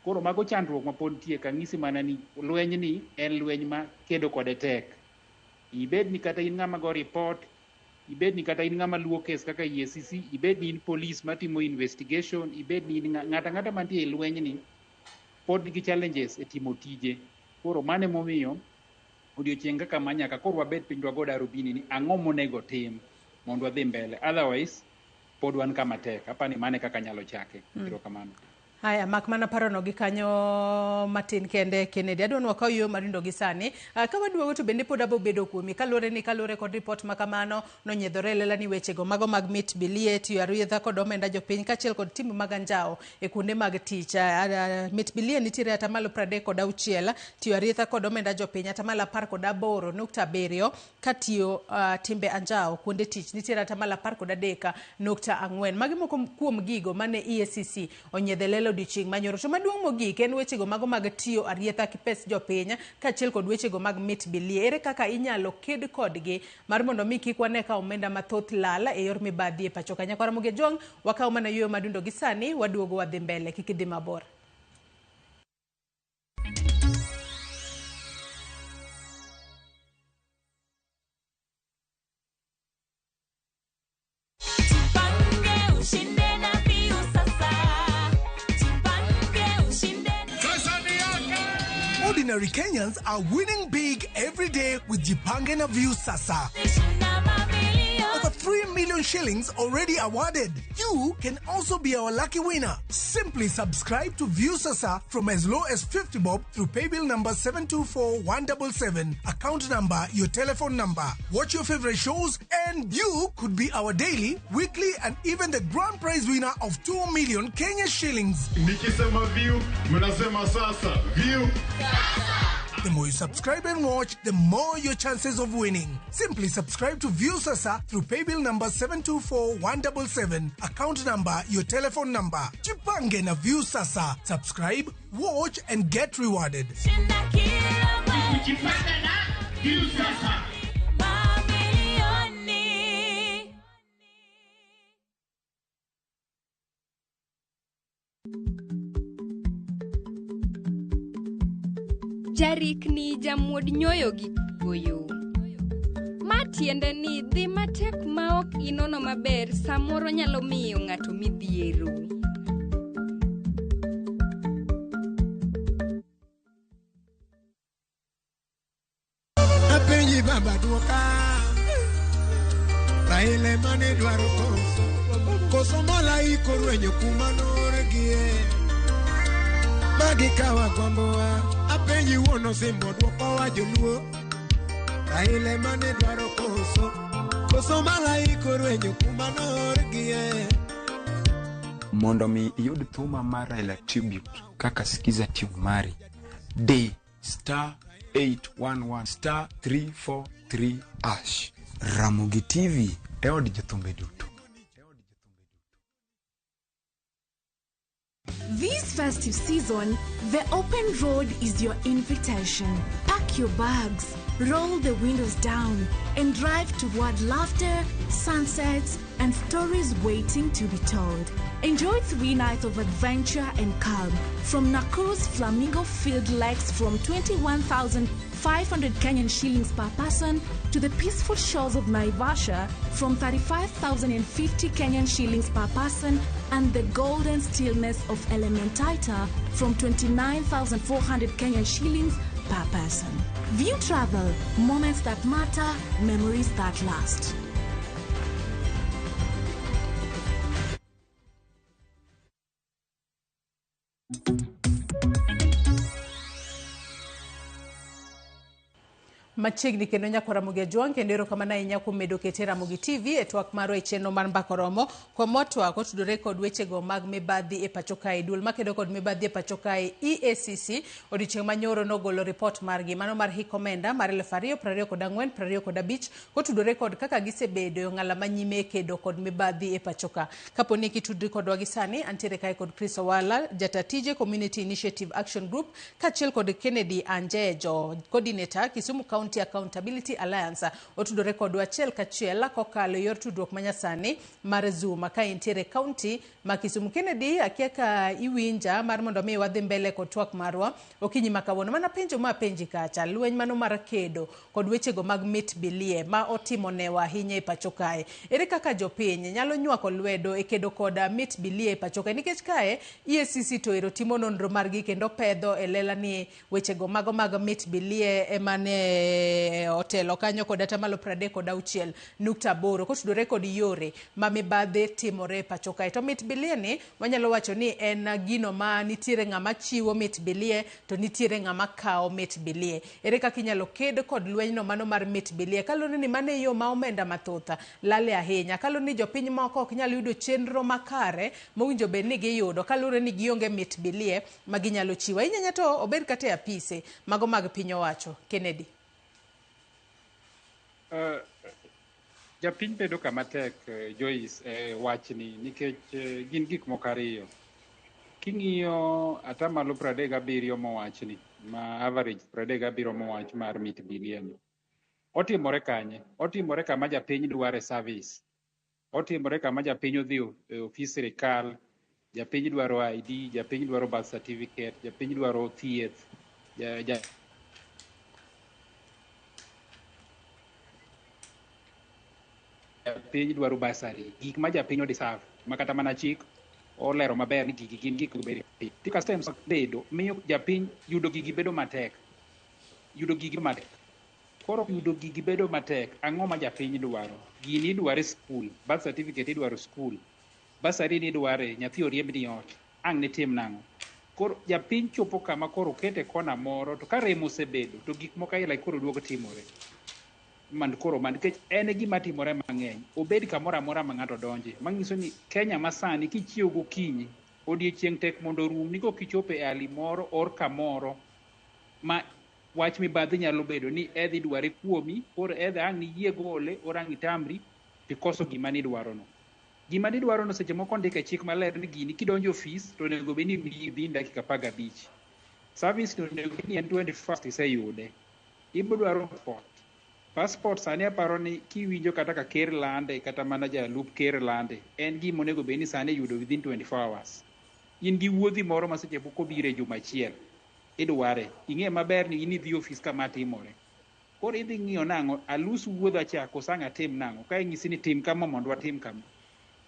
koro mago chandruok ma pod nitie kang'isi mana ni lweny ni en lweny ma kedo kode tek ibed ni kata in ng'ama go report ibed ni kata in ng'ama luwo kes kaka EACC ibed ni in police matimo investigation ibed ni ng'ata mantie e lweny ni pod nigi challenges e timo tije koro mane momiyo odiochieng' kaka manyaka koro wabed piny dwago darubini ni ang'o monego tim mondo wadhi mbele otherwise pod wan kama tek apani mane kaka nyalo chake erokamano Haya, makmana parono gi kanyo matin kende Kennedy. Adwa nwakaw yo marindo gi sani. Ka waduogo to bende pod abo bedo kuomi. Kalure kod report makamano no nyedhore lela ni wechego mago mag mit bilie tiyo aruyedha kod omenda jopiny kachiel kod timbe mag anjao e kuonde mag tich. Mit bilie nitiere atamalo 36 tiyo aruyedha kod omenda jopiny atamalo 18.7 katiyo timbe anjao kuonde tich nitiere atamalo 13.4. Magi moko kuom gigo mane EACC onyedhe odiochieng' manyoro. To maduong' mogik en wechego mago mag tiyo arietha kipes jopiny kachiel kod wechego mag mit bilie. Ere kaka inyalo ked kodgi mar mondo mi kik wane ka omenda mathoth lala e yor mibadhi e pacho kanya. Nyakora Muge Jwang wakaw mana yo madundo gi sani waduogo wadhi mbele kik idhi mabor. Ordinary Kenyans are winning big every day with Jipange na View Sasa. Over 3 million shillings already awarded. You can also be our lucky winner. Simply subscribe to View Sasa from as low as 50 bob through paybill number 724177, account number, your telephone number. Watch your favorite shows and you could be our daily, weekly and even the grand prize winner of 2 million Kenya shillings. Nikisema View, mnasema Sasa. View Sasa. The more you subscribe and watch, the more your chances of winning. Simply subscribe to View Sasa through paybill number 724177, account number, your telephone number. Jipange na View Sasa. Subscribe, watch and get rewarded. Jipange na View Sasa. Jarik ni jamuod nyoyo gi goyo. Matiende ni dhi matek maok inono maber samoro nyalo miyo ng'ato midhiero. Apenji baba duoka Raile mane dwaro koso mala iko rwenyo kumanore gie Magi kawa kwamboa Apenji wono simbo duoko wa joluo Raile mane dwaro koso mala iko rwenyo kumanore gie Mondo mi iyud thuma mar Raila tribute kaka sikiza tube mari D *811 *343# Ramogi TV e od jothumbe duto. This festive season, the open road is your invitation. Pack your bags, roll the windows down, and drive toward laughter, sunsets, and stories waiting to be told. Enjoy 3 nights of adventure and calm from Nakuru's Flamingo Field Lakes from 21,500 Kenyan shillings per person to the peaceful shores of Naivasha from 35,050 Kenyan shillings per person and the golden stillness of Elementaita from 29,400 Kenyan shillings per person. View travel, moments that matter, memories that last. Machiegni kendo nyakora Muge Jwang kendo erokamano ahinya kuom medo kete Ramogi TV e twak marwa e chenro mar mbako romo kuom twak otudore kod wechego mag mibadhi e pacho kae. Duol makedo kod mibadhi e pacho kae EACC odiochieng' manyoro nogolo report margi mano mar hik omenda mar 2024-2025 kotudore kod kaka gisebedo e ng'ala manyime kedo kod mibadhi e pacho ka. Kapo ni kitudri kodwa gi sani antiere kae kod Owalla, jatatije Community Initiative Action Group kachiel kod Kennedy Kanjejo, coordinator Kisumu County Accountability Alliance otudore kodwa achiel kachiel kokalo yor tudruok manyasani mar Zoom ka intiere county ma Kisumu. Kennedy akiaka iwinja mar mondo mi wadhi mbele kod twak marwa okinyi makawuono mana penjo ma penji kacha lweny mano mar kedo kod wechego mag mit bilie ma otimo newa ahinya e pacho kae. Ere kaka jopiny nyalo nywako lwedo e kedo kod mit bilie e pacho kae nikech kae EACC to erotimo nonro margi kendo pedho e lela ni wechego mago mag mit bilie emane otelo kanyo kod atamalo 36.8 kotudore kod yore ma mibadhi timore pacho kae. To mit bilie ni wanyalo wacho ni en gino ma nitiere ng'ama chiwo mit bilie to nitiere ng'ama kawo mit bilie. Ere kaka inyalo ked kod lwenyno mano mar mit bilie kaloni ni mane yo ma omenda mathoth lale ahinya, kaloni ni jopiny moko ok nyalo yudo chenro makare mowinjo bed ni giyudo kalure ni gionge mit bilie ma ginyalo chiwo. Inyanya to obed kata e apise mago mag piny owacho. Kennedy. Japiny bedo kama tek, Joyce, wachni nikech gin gik moko ariyo. King'iyo atamalo 37 mowachni, ma average 37 mowach mar mit bilie ni. Otimore kanye? Otimore kama japiny dware service. Otimore kama japiny odhi e ofis sirikal, japiny dwaro ID, japiny dwaro birth certificate, japiny dwaro thieth, japiny dwaro basari, gik ma japiny odeserve, ma kata mana chik olero maber ni gigi gin gik maber. Customs bedo miyo japiny yudo gigi bedo matek. Koro yudo gigi bedo matek, ang'o ma japiny dwaro? Gini idware skul, birth certificate idwaro skul, basari ni idware, nyathi oriemb ni ot, ang' ne tim nang'o. Koro japiny chopo kama koro kete kona moro, to ka remo osebedo, to gik moko aila koro duogo timore. Nikech en gima timore mang'eny, obed kamoro amora ma ng'ato donje. Mang'iso ni Kenya masani kichiewo gokinyi, odiechieng' tek mondo orum ni kichopo e ali moro or kamoro ma wach mibadhi nyalo bedo ni edhi dware kuomi, or edhi ang' ni yie gole, or ang' itamri, pikoso gima nidwaro no. Gima nidwaro no seche moko ndike chik maler ni gini kidonjo ofis to onego bed ni dhi dakika 15. Service to onego bed ni en 21st iseyude. Ibo dwaro passport sani aparo ni kiwinjo kata ka ker lande kata mana jalup ker lande, en gima onego bed ni sani yudo within 24 hours. In gi wuodhi moro ma seche moko biro e juma achiel, idware, ing'e maber ni in idhi ofis kama timore. Koro idhi ng'iyo nang'o, alus wuodha cha kosang' atim nang'o, ka ing'isi ni tim kama mondo watim kama.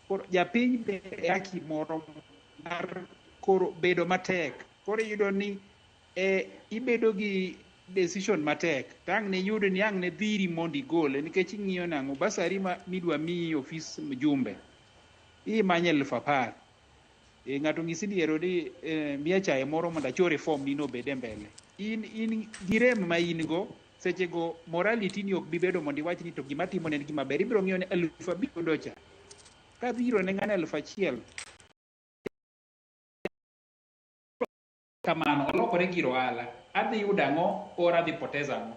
Koro japiny be haki moro mar koro bedo matek. Koro iyudo ni ibedo gi decision matek. Tang' ne yudo ni ang' ne dhiri mondo igole, nikech ing'iyo nang'o, basari ma midwa miyi ofis mjumbe, imanye 10,000. Ng'ato ng'isi diero ni miya chaye moro mondo achore form ni no bede mbele. In girem ma in go, seche go morality ni ok bibedo mondo iwach ni to gima timo ne gima ber. Ibiro ng'iyo ne 5,000 docha. Ka biro ne ng'ane 1,000. Kamano, olokore gir ohala. Adhi yudo ang'o, or adhi poteza ang'o.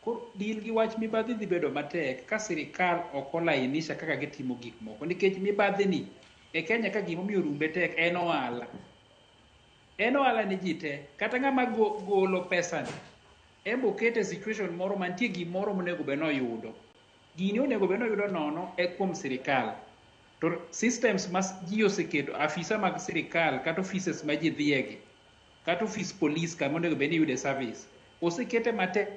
Koro deal gi wach mibadhi dhi bedo matek ka sirikal ok olainisha kaka gitimo gik moko. Nikech mibadhi ni e Kenya ka gimomiyo rumbe tek en ohala. En ohala ni ji te. Kata ng'ama golo pesa ni, embo kete situation moro mantie gimoro monego bed noyudo. Gini onego bed noyudo nono e kuom sirikal. To systems mas ji oseketo, afisa mag sirikal kata offices ma ji dhiegi, kata office police kama onego bed ni yude service, osekete matek.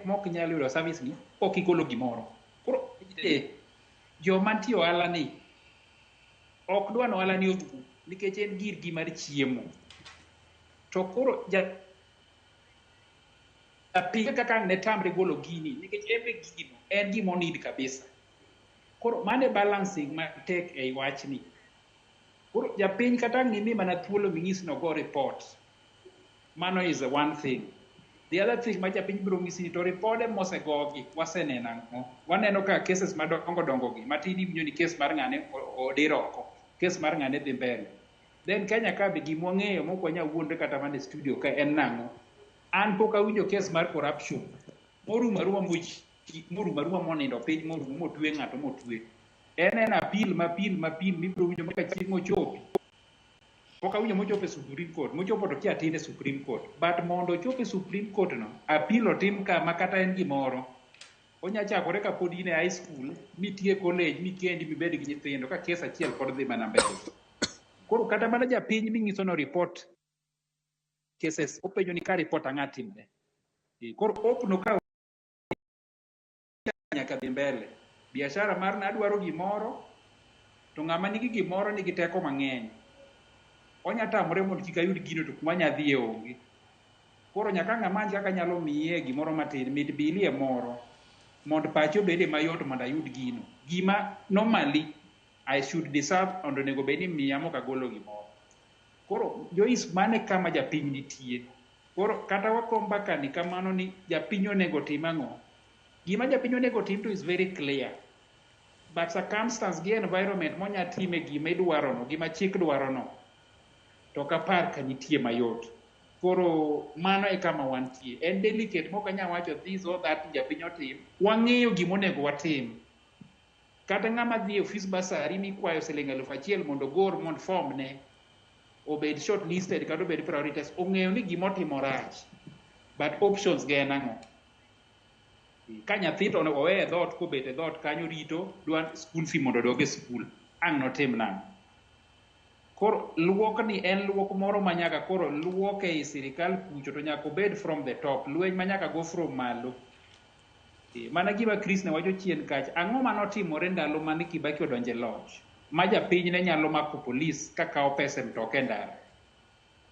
Mok nyalo yudo service ni, ok igolo gimoro. Koro joma nitie ohala ni ok dwa no ohala ni otugo, nikech en gir gi mar chiemo. To koro japiny kaka ne tamre golo gini, nikech gino en gima onid kabisa. Koro mane balancing matek e wach ni. Koro japiny kata ng'imi mana thuolo ming'is no go report. Mano is one thing. The other thing ma japiny biro ng'isi to reporde mosegogi waseneno ang'o. Waneno ka cases madongo gi matin iwinjo ni case mar ng'ane odir oko, case mar ng'ane dhi mbele. Then Kenya ka be gima wang'eyo mokwanya wuonde kata mana studio ka en nang'o. An pok awinjo case mar corruption moruma monindo piny motwe ng'ato motwe. En appeal mibiro winjo ka chieng' ochopi. Pok awinjo mochopo e Supreme Court, mochopo to kia tin e Supreme Court. But mondo ochopo e Supreme Court no, appeal otim kama kata en gimoro. Onya chakore ka pod in e high school, mitie college, mikendi mibed gi nyithindo ka case achiel pod dhi mana mbele. Koro kata mana japiny ming'iso no report cases, openjo ni ka report ang'a timre. Koro opno ka nyaka dhi mbele. Biashara mar na adwaro gimoro, to ng'ama nigi gimoro nigi teko mang'eny. onya tamore mondo kik ayud gino to kuma nya dhiye onge. Koro nyaka ng'amanj kaka nyalo miye gimoro matin mit bilie moro mondo pacho bede mayot mondo ayud gino. Gima normally I should deserve ondo nego bedi miya moka golo gimoro. Koro Joyce mane kama japiny nitie. Koro kata wakomba kani kamano ni japiny onego tim ang'o. Gima japiny onego tim to is very clear. But circumstance gi environment monya time gima idwaro no, gima chik dwaro no, to kapar ka nitie mayot. Koro mano e kama wantie. En delicate moko anya wacho this or that japiny otim. Wang'eyo gima onego watim. Kata ng'ama dhi office basari mikwayo Sh1,000 mondo gor mond form ne obed short listed kata obed priorities, ong'eyo ni gima otimo rach. But options ge en ang'o? Ka nyathi to owe e dhot kobet e dhot kanyo rito dwa school fee mondo odog e school, ang' notim nang'o? Koro luok ni en luok moro ma nyaka koro luok e sirikal kucho to nyaka obed from the top, lweny ma nyaka go from malo. Mana gima Chris ne wacho chien kach, ang'o manotimore ndalo mane Kibaki odonje loch ma japiny ne nyalo mako polis kakao pesa mtoke ndara.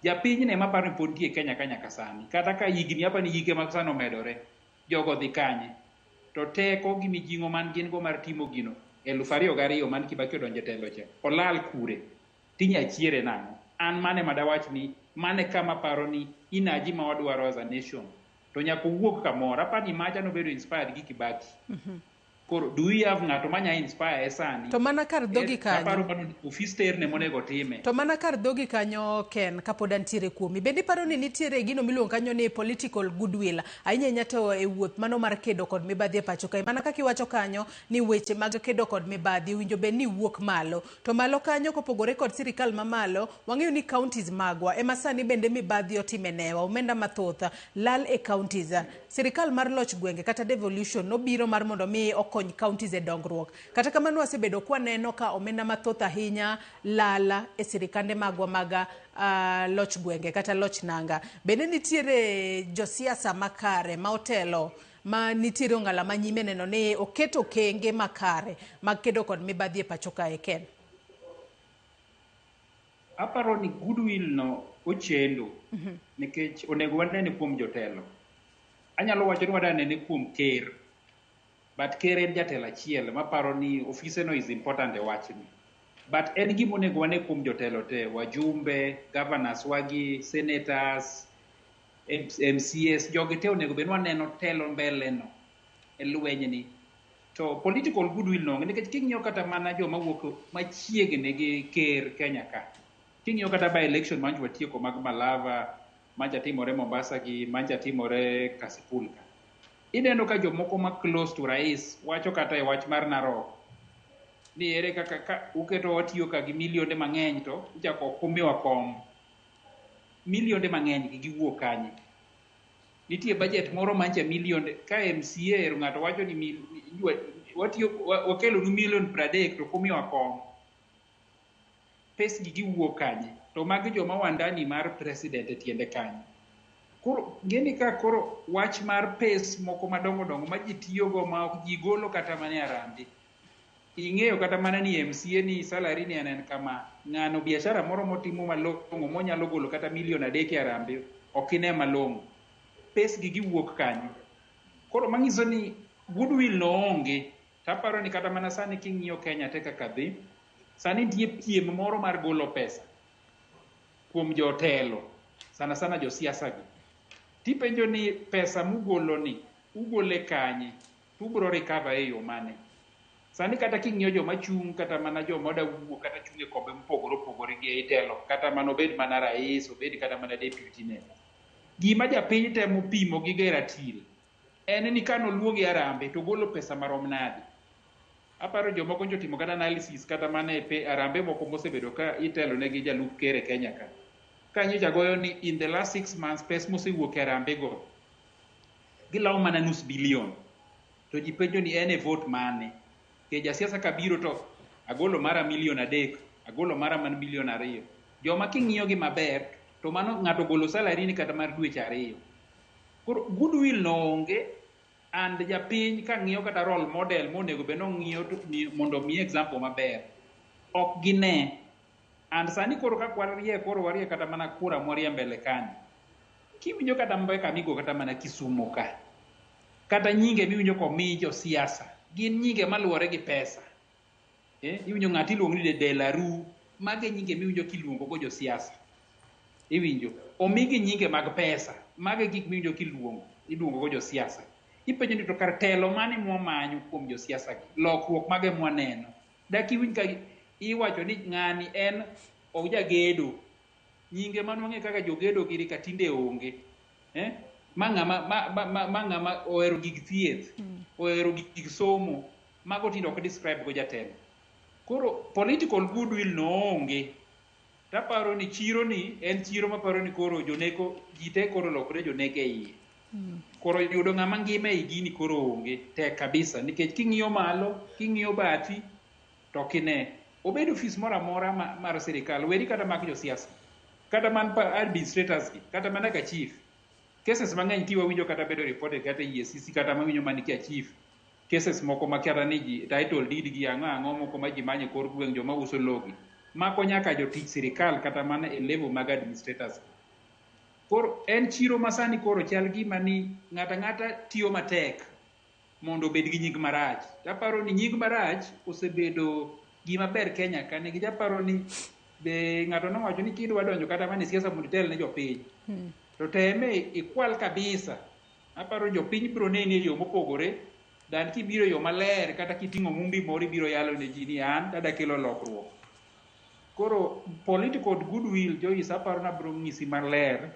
Japiny ne maparo ni pod tie Kenya nyaka sani, kata ka higni hapa ni hige mag sano medore, jogo dhi kanye to teko gi mijing'o man gin go mar timo gino 2002 man Kibaki odonje telo cha olal kure tinya chiere nang'o. An mane madawach ni mane kama paro ni inaji ma wadwaro as a nation to nyaka wuok kamoro. Apani macha no bedo inspired gi Kibaki. Koro do we have ng'ato manya inspire sani? To mana kar dhogi kanyo. Aparo pano office ter ne monego time. To mana kar dhogi kanyo Ken kapod antiere kuomi. Bende paro ni nitiere gino miluongo kanyo ni political goodwill. Ahinya to e wuoth mano mar kedo kod mibadhi e pacho kae. Mana kaka iwacho kanyo ni weche mag kedo kod mibadhi winjo bed ni wuok malo. To malo kanyo kopogore kod sirikal mamalo, wang'eyo ni counties magwa ema sani bende mibadhi otime newa. Omenda mathoth lal e counties. Sirikal mar loch gwenge kata devolution no biro mar mondo mi okony counties e dongruok. Kata kamano wasebedo kwa neno ka omenda mathoth ahinya lala e sirikande magwa maga loch gwenge kata loch nanga. Bende nitiere josiasa makare ma otelo ma nitiere ong'ala manyime neno ni oketo kenge makare mag kedo kod mibadhi e pacho kae Ken. Aparo ni goodwill no ochendo nikech onego wanene kuom jotelo. Anyalo wacho ni wadanene kuom ker, but ker en jatelo achiel maparo ni office no is important e wachni. But en gima onego wane kuom jotelo te, wajumbe, governors wagi, senators, MCS, jogi te onego bed waneno telo mbele no e lweny ni. To political goodwill no nikech king'iyo kata mana joma wuok machiegni gi ker Kenya ka. King'iyo kata by election manjo watieko mag Malava, manja timore Mombasa gi manja timore Kasipul ka. Ineno ka jomoko ma close to rais wacho kata e wach mar Narok ni ere kaka ka uketo watiyo ka gi milionde mang'eny to ichako kumiwa kom. Milionde mang'eny gi giwuok kanye. Nitie budget moro mancha milionde ka MCA ng'ato wacho ni watiyo wakelo nu milion 30 to kumiwa kom. Pes gi giwuok kanye. To magi joma wandani mar president e tiende kanye. Koro ngeni ka koro wach mar pes moko madongo dongo ma ji tiyo go ma ok ji golo kata mane arambi. Ing'eyo kata mana ni MCA ni salary ni en kama ng'ano biashara moro motimo malong'o monyalo golo kata milion 3 e arambi ok ine malong'o. Pes gi giwuok kanyo. Koro manyiso ni goodwill no onge. Taparo ni kata mana sani king'iyo Kenya te kaka dhi, sani nitie piem moro mar golo pesa kuom jotelo, sana sana josiasa gi. Tipenjo ni pesa mugolo ni ugole kanye, tubro recover e yo mane? Sani kata king'iyo joma chung kata mana joma oda wuok kata chunge kombe mopogore gi telo, kata mana obed mana rais, obed kata mana deputy ne. Gima japiny temo pimo gi geratil en ni kano luogi arambe to golo pesa marom nade. Aparo jomoko jotimo kata analysis kata mana e arambe moko mosebedo ka itelo ne gi jalup ker e Kenya ka. Kanyo goyo ni in the last 6 months pes mosewuok e arambe go gilawo mana nus bilion. To ji penjo ni en e vote mane? Ke jasiasa kabiro to agolo mara milion 3, agolo mara man milion 2. Joma king'iyo gi maber to mano ng'ato golo salary ni kata mar dweche 2. Koro goodwill no onge and japiny ka ng'iyo kata role model monego bed no ng'iyo mondo mi example maber. Ok gine And sani koro ka kwarie koro warie kata mana kura morie mbele kani. Kiwinjo kata mbeka migo kata mana Kisumo ka. Kata nyinge miwinjo komi jo siasa. Gin nyinge maluwore gi pesa. Iwinjo ng'ati iluongo ni De La Rue, mage nyinge miwinjo kiluongo go jo siasa. Iwinjo omigi nyinge mag pesa, mage gik miwinjo iluongo go jo siasa. Ipenjo ni to kar telo mane mwamanyo kuom jo siasa gi, lokruok mage mwaneno. Dak iwinj ka iwacho ni ng'ani en ojagedo, nyinge manwang'e kaka jogedo giri ka tinde onge. Ma ng'ama ohero gig thieth, ohero gig somo, mago tindo ok describe go jatelo. Koro political goodwill no onge. Taparo ni chiro ni en chiro maparo ni koro joneko jite koro lokre joneke iye. Koro yudo ng'ama ngima e gini koro onge tek kabisa, nikech king'iyo malo, king'iyo bati to kine obed ofis moro amora mar sirikal, weri kata mag jo siasa, kata man pa administrators gi, kata mana ka chief. Cases mang'eny kiwa winjo kata bedo reported kata EACC kata mawinjo manikia chief. Cases moko makata ni ji title deed gi ang'o moko ma ji manye kor gweng' joma uso logi. Mako nyaka jotich sirikal kata mana e level mag administrators. Koro en chiro masani koro chal gima ni ng'ata tiyo matek mondo obed gi nying marach. Taparo ni nying marach osebedo gima ber Kenya ka nigi japaro ni be ng'ato nowacho ni kidwa donjo kata mana siasa mondo itel ne jopiny. To teme ikwal kabisa. Aparo jopiny biro neni e yo mopogore. Dan kibiro yo maler kata kiting'o mumbi moro biro yalo ne ji ni an dada kelo lokruok. Koro political goodwill Joyce aparo na biro ng'isi maler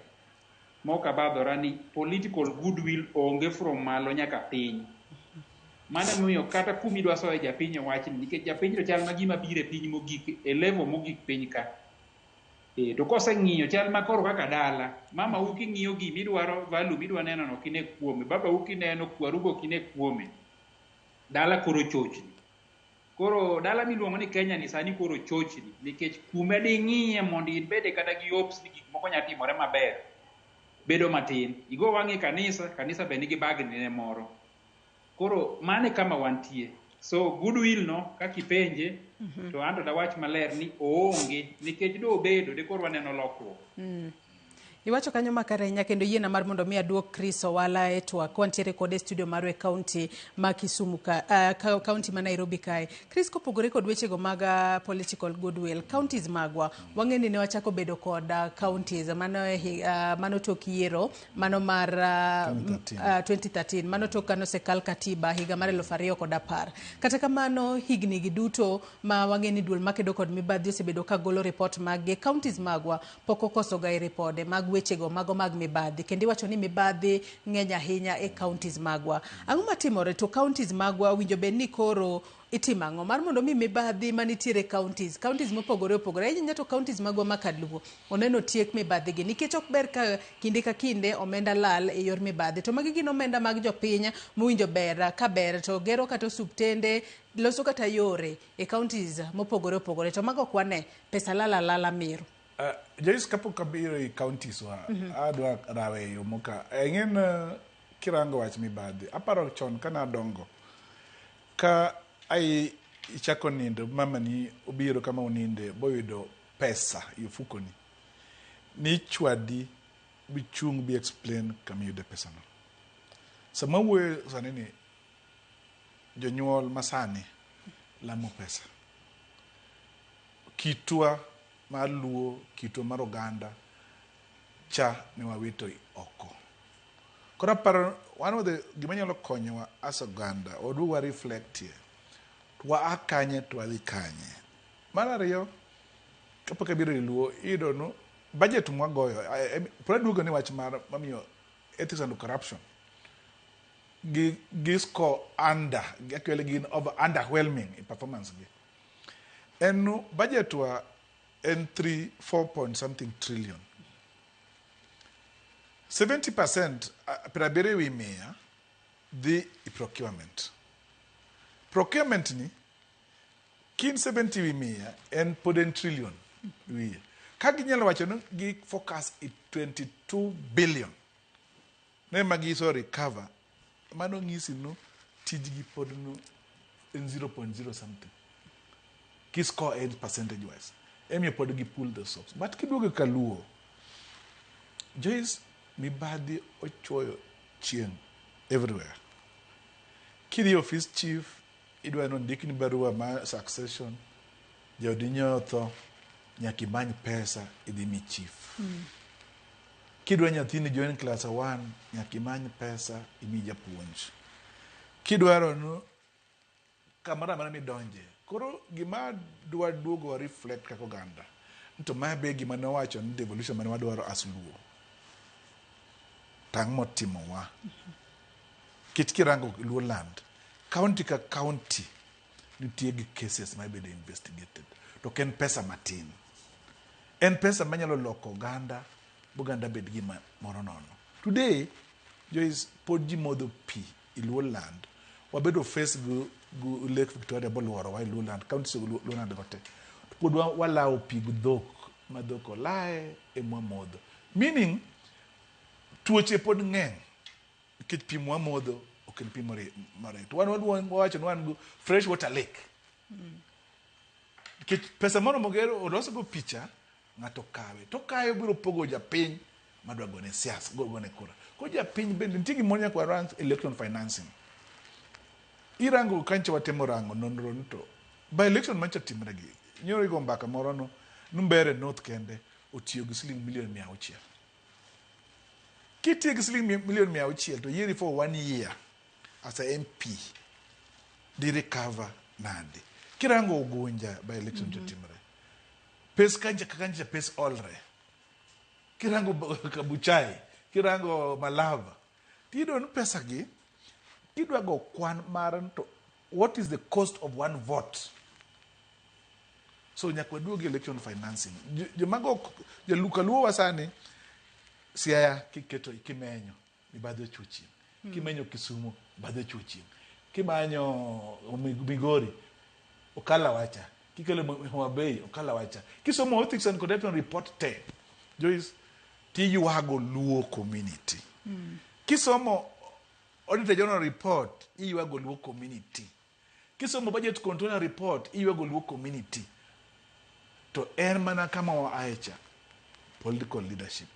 moka badhora ni political goodwill onge from malo nyaka piny. Mana miyo kata kumidwa soye japiny wachni nikech japiny to chal ma gima bire piny mogik e level mogik piny ka. To koseng'iyo chal ma koro kaka dala, mama u king'iyo gimidwaro value midwa neno no kine kuome, baba u kineno kwarugo kine kuome. Dala koro chochni. Koro dala miluongo ni Kenya ni sani koro chochni nikech kume ding'iye mondo ibede kata gi hopes ni gik moko nya timore maber. Bedo matin. Igo wang'e kanisa be nigi bagni ne moro. Koro mane kama wantie. So goodwill no kakipenje to anto da wach maler ni oonge nikech do bedo de koro waneno lokruok. Iwacho kanyo makarenya kendo yiena mar mondo mi aduok Chris Owalla e TWAK wantiere kod e studio marwe county ma Kisumu county ma Nairobi kae. Chris, kopogore kod wechego mag political goodwill, counties magwa wang'eni ne wachako bedo kod counties mano tok yiero mano mar 2013 mano tok kano sekal katiba higa mar 2010. Kata kamano higni gi duto ma wang'eni duol makedo kod mibadhi osebedo ka golo report mag counties magwa pok okoso ga report mag wechego mago mag mibadhi kendo iwacho ni mibadhi ng'eny ahinya e counties magwa. Ang'o matimore to counties magwa winjo bed ni koro itimang'o mar mondo mi mibadhi manitiere counties mopogore opogore ahinya to counties magwa makaluo oneno tiek mibadhi gi nikech ok ber ka kinde ka kinde omenda lal e yor mibadhi to magi gin omenda mag jopiny mowinjo ber ka ber to gero kata osuptende loso kata yore e counties mopogore opogore to mago kwane pesa lala miro. Joyce kapok abiro i counties wa adwa rawe yo moka ng'en kirango wach mibadhi aparo chon kana dongo ka ai ichako nindo mama ni obiro kama uninde boyudo pesa yofukoni ni chwadi bichung bi explain kama yude pesa no sama we sanini jonyuol masani lamo pesa kitwa maluo kitwa mar oganda cha ne wawito oko kora par one of the gimanyalo konyowa as oganda odwa reflect here wa akanye to adhi kanye mar ariyo kapok abiro iluo ido no budget mwagoyo produgo ni wach mar mamiyo ethics and corruption gi score under actually gin underwhelming in performance gi and budget wa and 4 point something trillion 70% pirabere wi mia the procurement ni kin 70 wi mia and poden trillion wi kagi nyalo wacho no gi focus 22 billion ne magi so recover mano ngisi no tijgi pod no in 0.0 something ki score 8 percentage wise emiyo pod gi pull the soaps. But kiduogo Kaluo, Joyce, mibadhi ochuoyo chieng' everywhere. Kidhi office chief, idwa nondikni barua ma succession, jaodi nyotho, nyaka imany pesa idhi mi chief. Kidwa nyathini join class 1, nyaka imany pesa imi japuonj. Kidwaro no kamara mana midonje. Koro gima dwa duogo reflect kako ganda. Nto ma be gima nowacho ni devolution mane wadwaro as Luo. Tang' motimowa. Kit kirango Luo land. County ka county nitie gi cases ma bedo investigated. To ken pesa matin. En pesa manyalo loko ganda, buganda bed gima moro nono. Today, Joyce, pod ji modho pi i Luo land. Wabedo face gu Lake Victoria boluoro wa Luo land, county Luo land gote. Pod walao pi gu dhok, ma dhok olae e mwa modho. Meaning, tuoche pod ng'eny. Nikech pi mwa modho, oken pi maret. Wawacho ni wan gu fresh water lake. Nikech pesa moro mogero oloso go picha, ng'ato kawe. To kawe biro pogo japiny madwa gone siasa, gone kura. Ko japiny bende nitie gimoro nyaka warang election financing. Irango kancho watemo rango nonro nito. By election mancha timre gi. Nyoro igo mbaka moro no, numbere North kende, otiyo gi siling milion 600. Kitiyo gi siling milion 600 to yearly for 1 year as a MP, di recover nadi. Kirango ugunja by election timre. Pes kanja pes olre. Kirango kabuchai, kirango malava. Tido no pesa gi, kidwa go kwan maran to what is the cost of one vote? So nyakwa duogi election financing. Jomago jaluka Luo wasani Siaya kiketo Kimenyo mibadhi ochuchi. Kimenyo Kisumu badhi ochuchi. Kimanyo Migori okala wacha. Kikele Homa Bay okala wacha. Kisomo ethics and corruption report te. Joyce tiyuago Luo community. Kisomo Auditor General report iyuago Luo community. Kisomo budget controller report iyuago Luo community. To en mana kama wa aicha political leadership.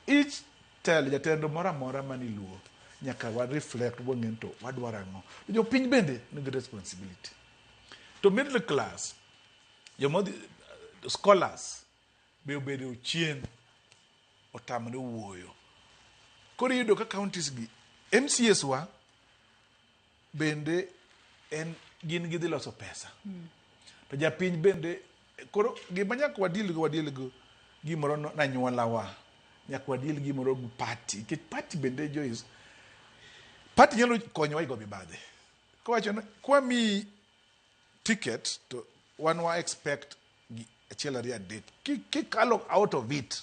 Each tell jatendo mora mani Luo nyaka wa reflect wongento wadwarango. Jo piny bende nigi responsibility. To middle class, scholars be obedo chien otamre wuoyo. Koro yudo ka counties gi MCS wa bende en gin gidhi loso pesa. To japiny bende koro gima nyaka wadil go gimoro na nyuola wa. Nyaka wadil gimoro gu party. Kit party bende Joyce. Party nyalo konyo wa igo mibadhi. Kowacho kwa mi ticket to one wa expect achiel ariyo adek. Kikalo out of it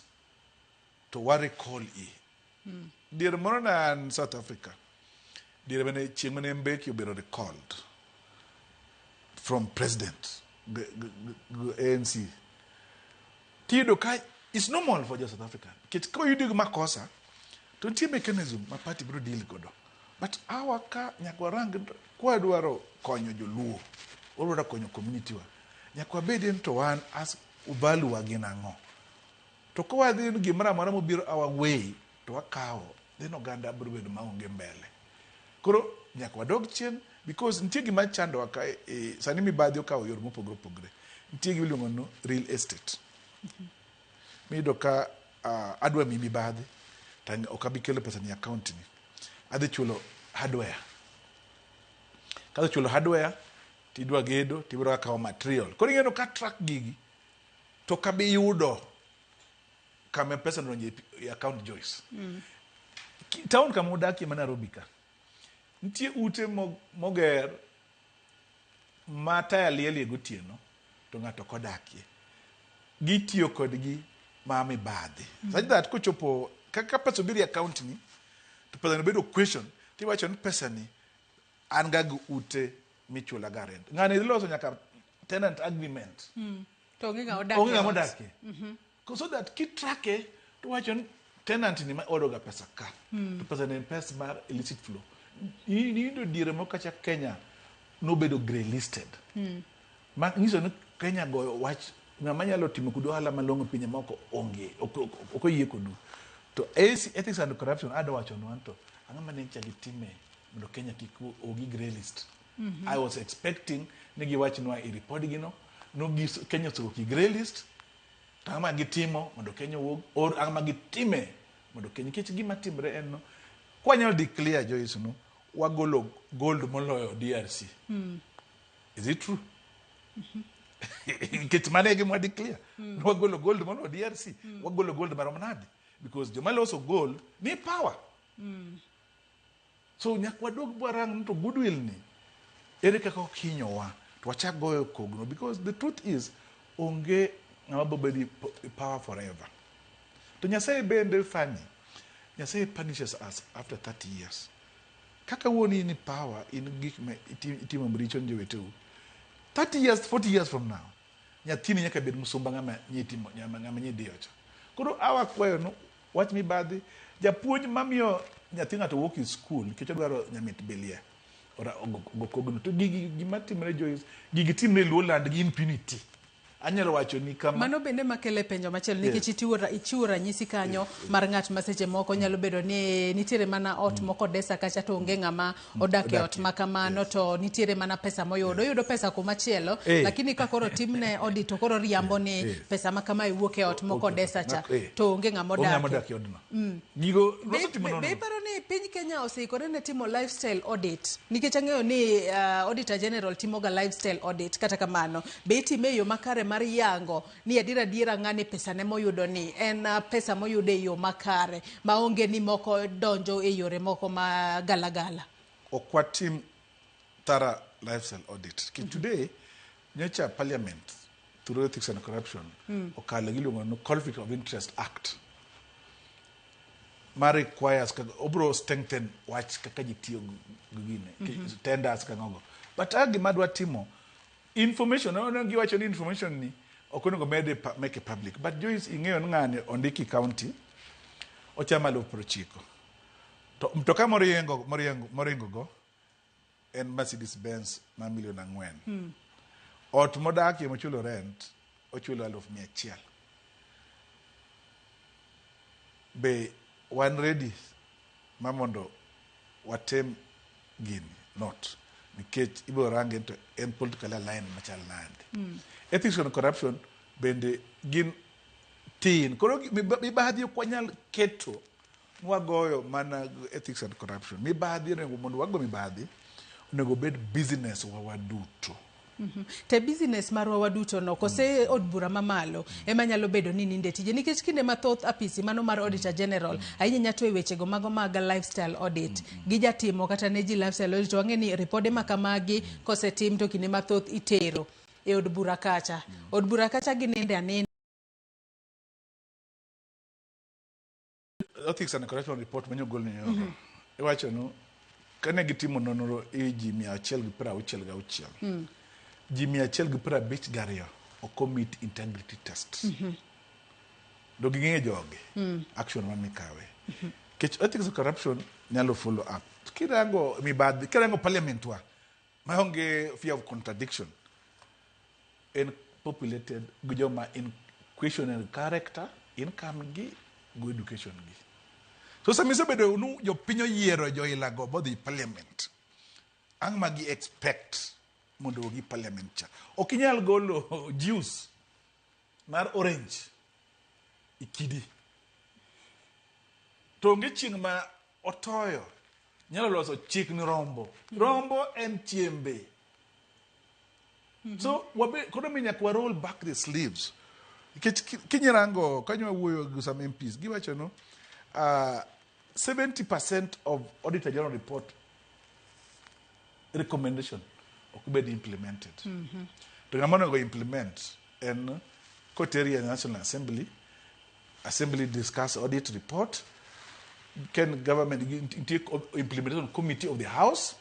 to wa recall i. Dier moro na South Africa. Dier bene chieng' mane Mbeki obiro recalled from president ANC. Tido kai it's normal for just South Africa. Kit ko yudig makosa to tie mechanism ma party bro deal godo. But our ka nyakwa rang kwa dwaro konyo joluo. Oro konyo community wa. Nyakwa beden to wan as ubalu wa ginango. To kwa dhin gimara mara mobiro our way to wakao then oganda bro bedo maonge mbele. Koro nyakwa dog chien because nitie gima chando waka sani mibadhi okawo yor mopogore opogore. Nitie gima iluongo no real estate. Mido ka adwa mi mibadhi tang okabikelo pesa ni account ni. Adhi chulo hardware. Kadhi chulo hardware tidwa gedo tibiro kawo material. Koro ing'eno ka track gigi to kabi yudo kama pesa ndonje account Joyce. Town kama udaki ma Nairobi ka. Nitie ute moger mata alieli gotieno to ng'ato kodakie. Gitiyo kodgi ma mibadhi. Such that kochopo kaka pesa biri account ni to pesa no bedo question tiwacho ni pesa ni an ga ute michula ga rent. Ng'ani iloso nyaka tenant agreement. To nginga odake. So that kitrake to wacho ni tenant ni ma odoga pesa ka. To pesa ni pesa mar illicit flow. Ni do dire mo kacha Kenya no bedo grey listed. Ma ngiso ni Kenya go watch ng'ama nyalo timo kudu ohala malong'o pinye moko onge ok oyie kudu to ethics and corruption adawacho no anto ang'ama ne chagi time mondo Kenya kik ogi grey list. I was expecting ni giwachnwa i report gino no Kenya oki grey list to ang'ama gitimo mondo Kenya wuog or ang'ama gitime mondo Kenya kich gima timre en no kwanyalo declare Joyce no wagolo gold moloyo DRC. Is it true? Kit manege mwa declare wagolo gold moloyo DRC wagolo gold marom nade because joma loso gold ni power. So nyakwa dog bwarang to goodwill ni ere kaka okinyowa to wachak goyo kogno because the truth is onge ng'ama bobedi power forever. To Nyasaye bende funny. Nyasaye punishes us after 30 years. Kaka woni ni power in gik me itimo mricho njeweteu 30 years 40 years from now nyathini nyaka bed musumba ng'ama nyitimo ng'ama nyidiocha. Koro awa kwayo no wach mi badhi japuonj mamiyo nyathi ng'ato wuok in school nikech odwaro nyamit belie ora gokogno to gima timre Joyce gigi timre Lowland gi impunity. Anyalo wacho ni kama mano bende makele penjo machielo nikech ichiwo ranyisi kanyo mar ng'at ma seche moko nyalo bedo ni nitiere mana ot moko desa kacha to onge ng'ama odak e ot makamano to nitiere mana pesa oyudo pesa kumachielo lakini ka koro timne audit to koro riambo ni pesa makama iwuok e ot moko desa cha to onge ng'ama odak e odno. Gigo be paro ni piny Kenya oseikore ne timo lifestyle audit nikech ang'eyo ni Auditor General timoga lifestyle audit kata kamano be itime e yo makare mar yango ni adiera ng'ani pesa ne moyudo ni en pesa moyude e yo makare maonge ni moko donjo e yore moko ma galagala. Okwatim thorough lifestyle audit. Today nyocha parliament through ethics and corruption okalo giluongo no Conflict of Interest Act ma requires obro strengthen wach kaka jitiyo gine tenders kangogo but agi madwa timo information no giwacho ni information ni okonego make public but Joyce ing'eyo ng'ani ondiki county ochama lo prochiko to mtoka moringo go en Mercedes Benz ma milion 4 ot modaki mochulo rent ochulo 100,000 be one ready mamondo watem gini not nikech ibo range to en political line machal nande. Ethics and corruption bende gin tin koro mibadhi kwanyal keto wagoyo mana ethics and corruption mibadhi nego mondo wago mibadhi onego bed business waduto. Te business marwa waduto no kose od bura mamalo ema nyalo bedo ni ninde tije nikech kinde mathoth apisi mano mar Auditor General ahinya to e wechego mago mag lifestyle audit gijatimo kata ne ji lifestyle audit wang'e ni ripode makamagi kosetim to kinde mathoth itero e od bura kacha gininde anene. Ethics and corruption report manyo gol ni iwacho no kane gitimo nonro e ji 166 ji 152 okomit integrity test. Do ging'e joge action man mikawe kech ethics and corruption nyalo follow up kirango mibadhi kirango parliament wa maonge fear of contradiction en populated gujoma in questionable character income gi go education gi so samiso bedo unu jo pinyo yiero jo ilago bodhi parliament ang magi expect mondo gi parliament cha okinyal golo juice mar orange ikidi to ngi ching ma otoyo nyalo loso chik ni rombo en chiembe. So wabe kono minya kwa roll back the sleeves kinyirango kanyo wuoyo gi some MPs giwacho no 70% of Auditor General report recommendation okubed implemented. To ngamano go implement en Koteria National Assembly discuss audit report can government take implementation committee of the house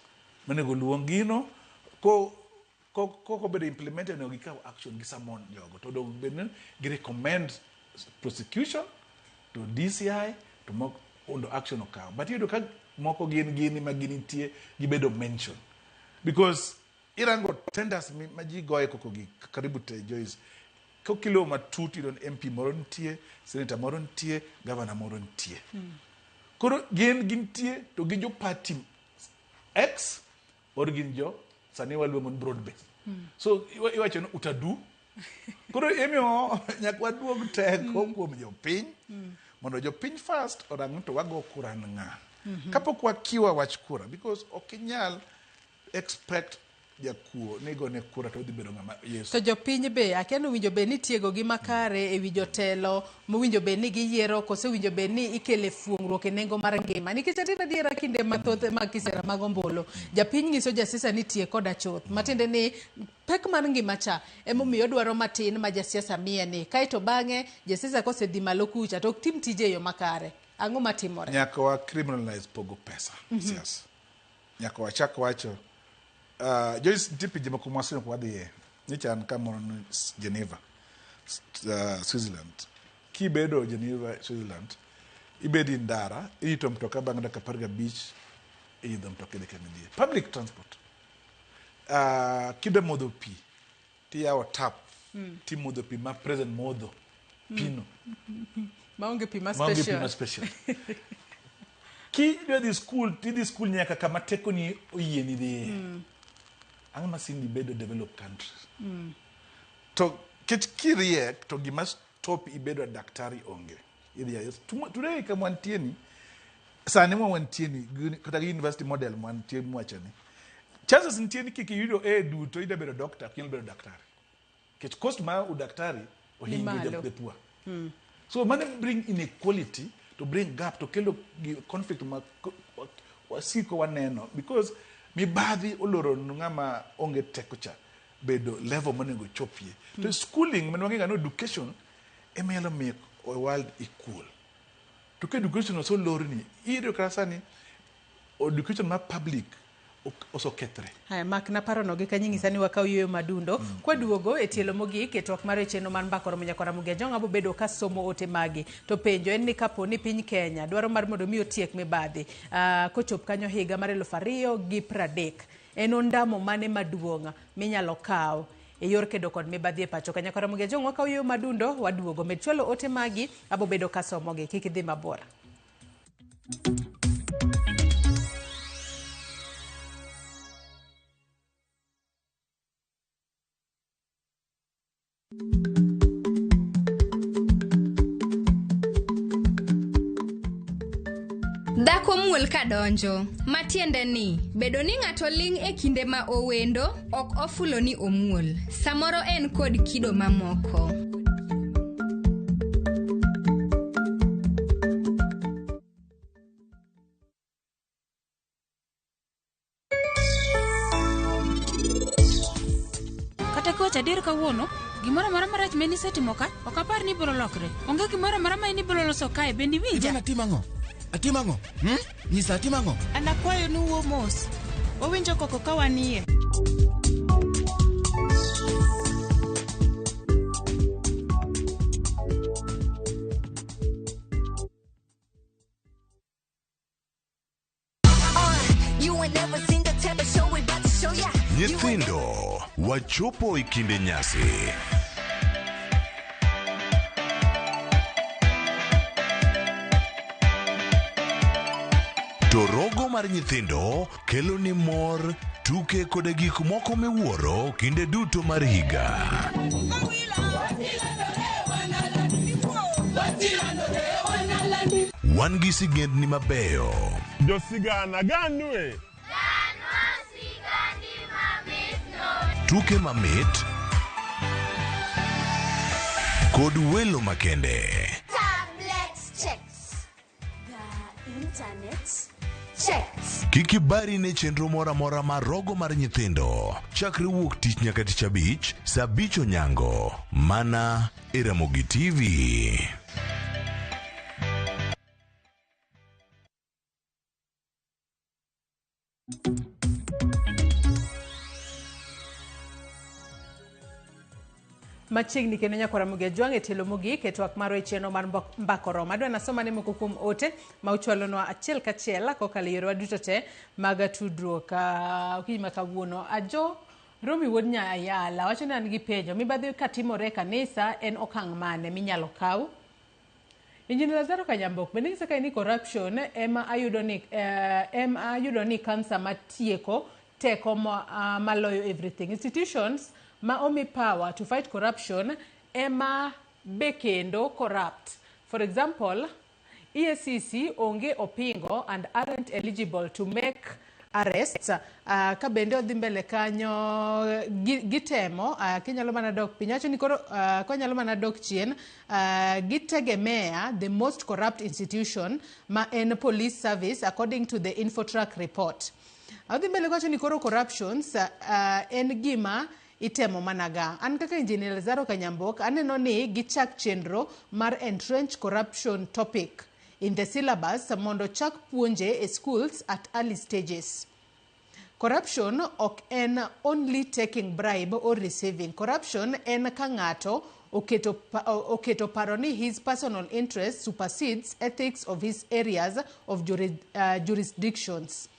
mane go luongino ko be implemented no gikaw action gi samon jogo to do be gi recommend prosecution to DCI to make on action okaw but you do ka moko gini maginitie gibedo mention because irango tenders maji goye koko gi karibu te Joyce kokilo matut idon MP moro nitie, senator moro nitie, governor moro nitie. Koro gin tie to gin jo party X or gin jo sani waluongo ni broad base. So iwacho ni utadu. Koro emio nyakwa duog teko kuom jopiny mondo jopiny first orang to wago kura nga. Kapok wakiwa wach kura because okinyal expect jakuo nego ne kura to dhi bedo ngama Yesu. To jopiny be akiano winjo be ni tiego gi makare e wi jotelo mo winjo be ni giyiero kose winjo be ni ikele fuongruok e nengo mar ngima nikech atina diera kinde mathoth mag kisera mag ombolo japiny nyiso jasiasa ni tie koda choth matinde ni pek mar ngima cha emomiyo dwaro matin ma jasiasa miye ni kaito bang'e jasiasa kosedhi malo kucha to ok tim tije yo makare ang'o matimore nyaka wa criminalize pogo pesa siasa nyaka wachak wacho Joyce Tipiji makumwasino kwa dhiye nichan kamoro ni Geneva Switzerland kibedo Geneva Switzerland ibedi ndara ito mtoka bang daka parga beach idho mtoka de kanidie public transport kida modho pi ti yawo tap ti modho pi ma present modho pino maonge pi ma special ki di school nyaka kama teko ni oyieni dhiye ang masini bedo developed countries to kirie to gima stop ibedo daktari onge idhi today kama wantieni sane mo wantieni kata university model wantieni mwachani chances ntieni kiki yudo duto ida bedo doctor kin bedo daktari kech cost ma udaktari ohingo the poor so man bring inequality to bring gap to kelo conflict ma wasiko waneno because mibadhi oloro ngama onge tekocha bedo level monego chopie to schooling menwange no education emelo make a world equal to ke education so lorni iro krasani education ma public oso ketre haya makna paro no gi kanyingisa ni wakaw yoyo madundo kwa duogo e tielo mogik e twak mar cheno man bakoro munyakora mugejonga bo bedo ka somo ote magi to penjo en ni kapo ni piny Kenya dwaro mar mondo mi otiek mibadhi kochop kanyo higa mar 2030 en ondamo mane maduonga minyalo kaw e yor kedo kod mibadhi e pacho kanyakora mugejonga wakaw yoyo madundo waduogo med chwalo ote magi abo bedo ka somo gi kik idhi mabora. Dhako muol kadonjo matiende ni bedo ni ng'ato ling e kinde ma owendo ok ofulo ni omuol samoro en kod kido mamoko. Kata ko chadir kawuono gimoro mara marach meni setimo ka ok apar ni biro lokre onge gimoro mara ma ni biro loso kae bendi winja Atimango? Nyisa atimango? Anakwayo nuwo mos. Wawinjo koko kawanie. Nyithindo, wachopo ikinde nyasi. To rogo mar nyithindo kelo ni mor, tuke kod gik moko miwuoro kinde duto mar higa. Wan gi sigendni mabeyo. Jo sigana ganwe. Tuke mamit kod welo makende. Kikibari ne chenro mora mora mar rogo mar nyithindo chakre wuok tich nyaka tich abich saa 5 onyango mana e Ramogi TV. Machiegni kendo nyakora mugejwang e telo mogik e twak maro e cheno mar mbakoro madwa nasoma ne moko kuom ote ma uchwalonwa achiel kachiel kokalo yore waduto te mag tudruok okinyi makawuono ajo Romi wuod Nyayala wacho ni an gi penjo mibadhi katimore kanisa en okang' mane minyalo kaw? Injinia Lazaro Kanyambok, bende ng'isa ni corruption ema ayudo ni kansa matieko teko maloyo everything. Institutions ma omi power to fight corruption ema bekendo corrupt. For example, EACC onge opingo and aren't eligible to make arrests. Ka bende odhi mbele kanyo gitemo kinyalo mana dok piny wacho ni koro konyalo mana dok chien gitegemea the most corrupt institution ma en police service according to the InfoTrack report. Odhi mbele wacho ni koro corruptions en gima itemo managa. An kaka Engineer Lazaro Kanyambok aneno ni gichak chenro mar entrenched corruption topic in the syllabus mondo chak puonje e schools at early stages. Corruption ok en only taking bribe or receiving. Corruption en ka ng'ato oketo paro ni his personal interest supersedes ethics of his areas of jurisdictions.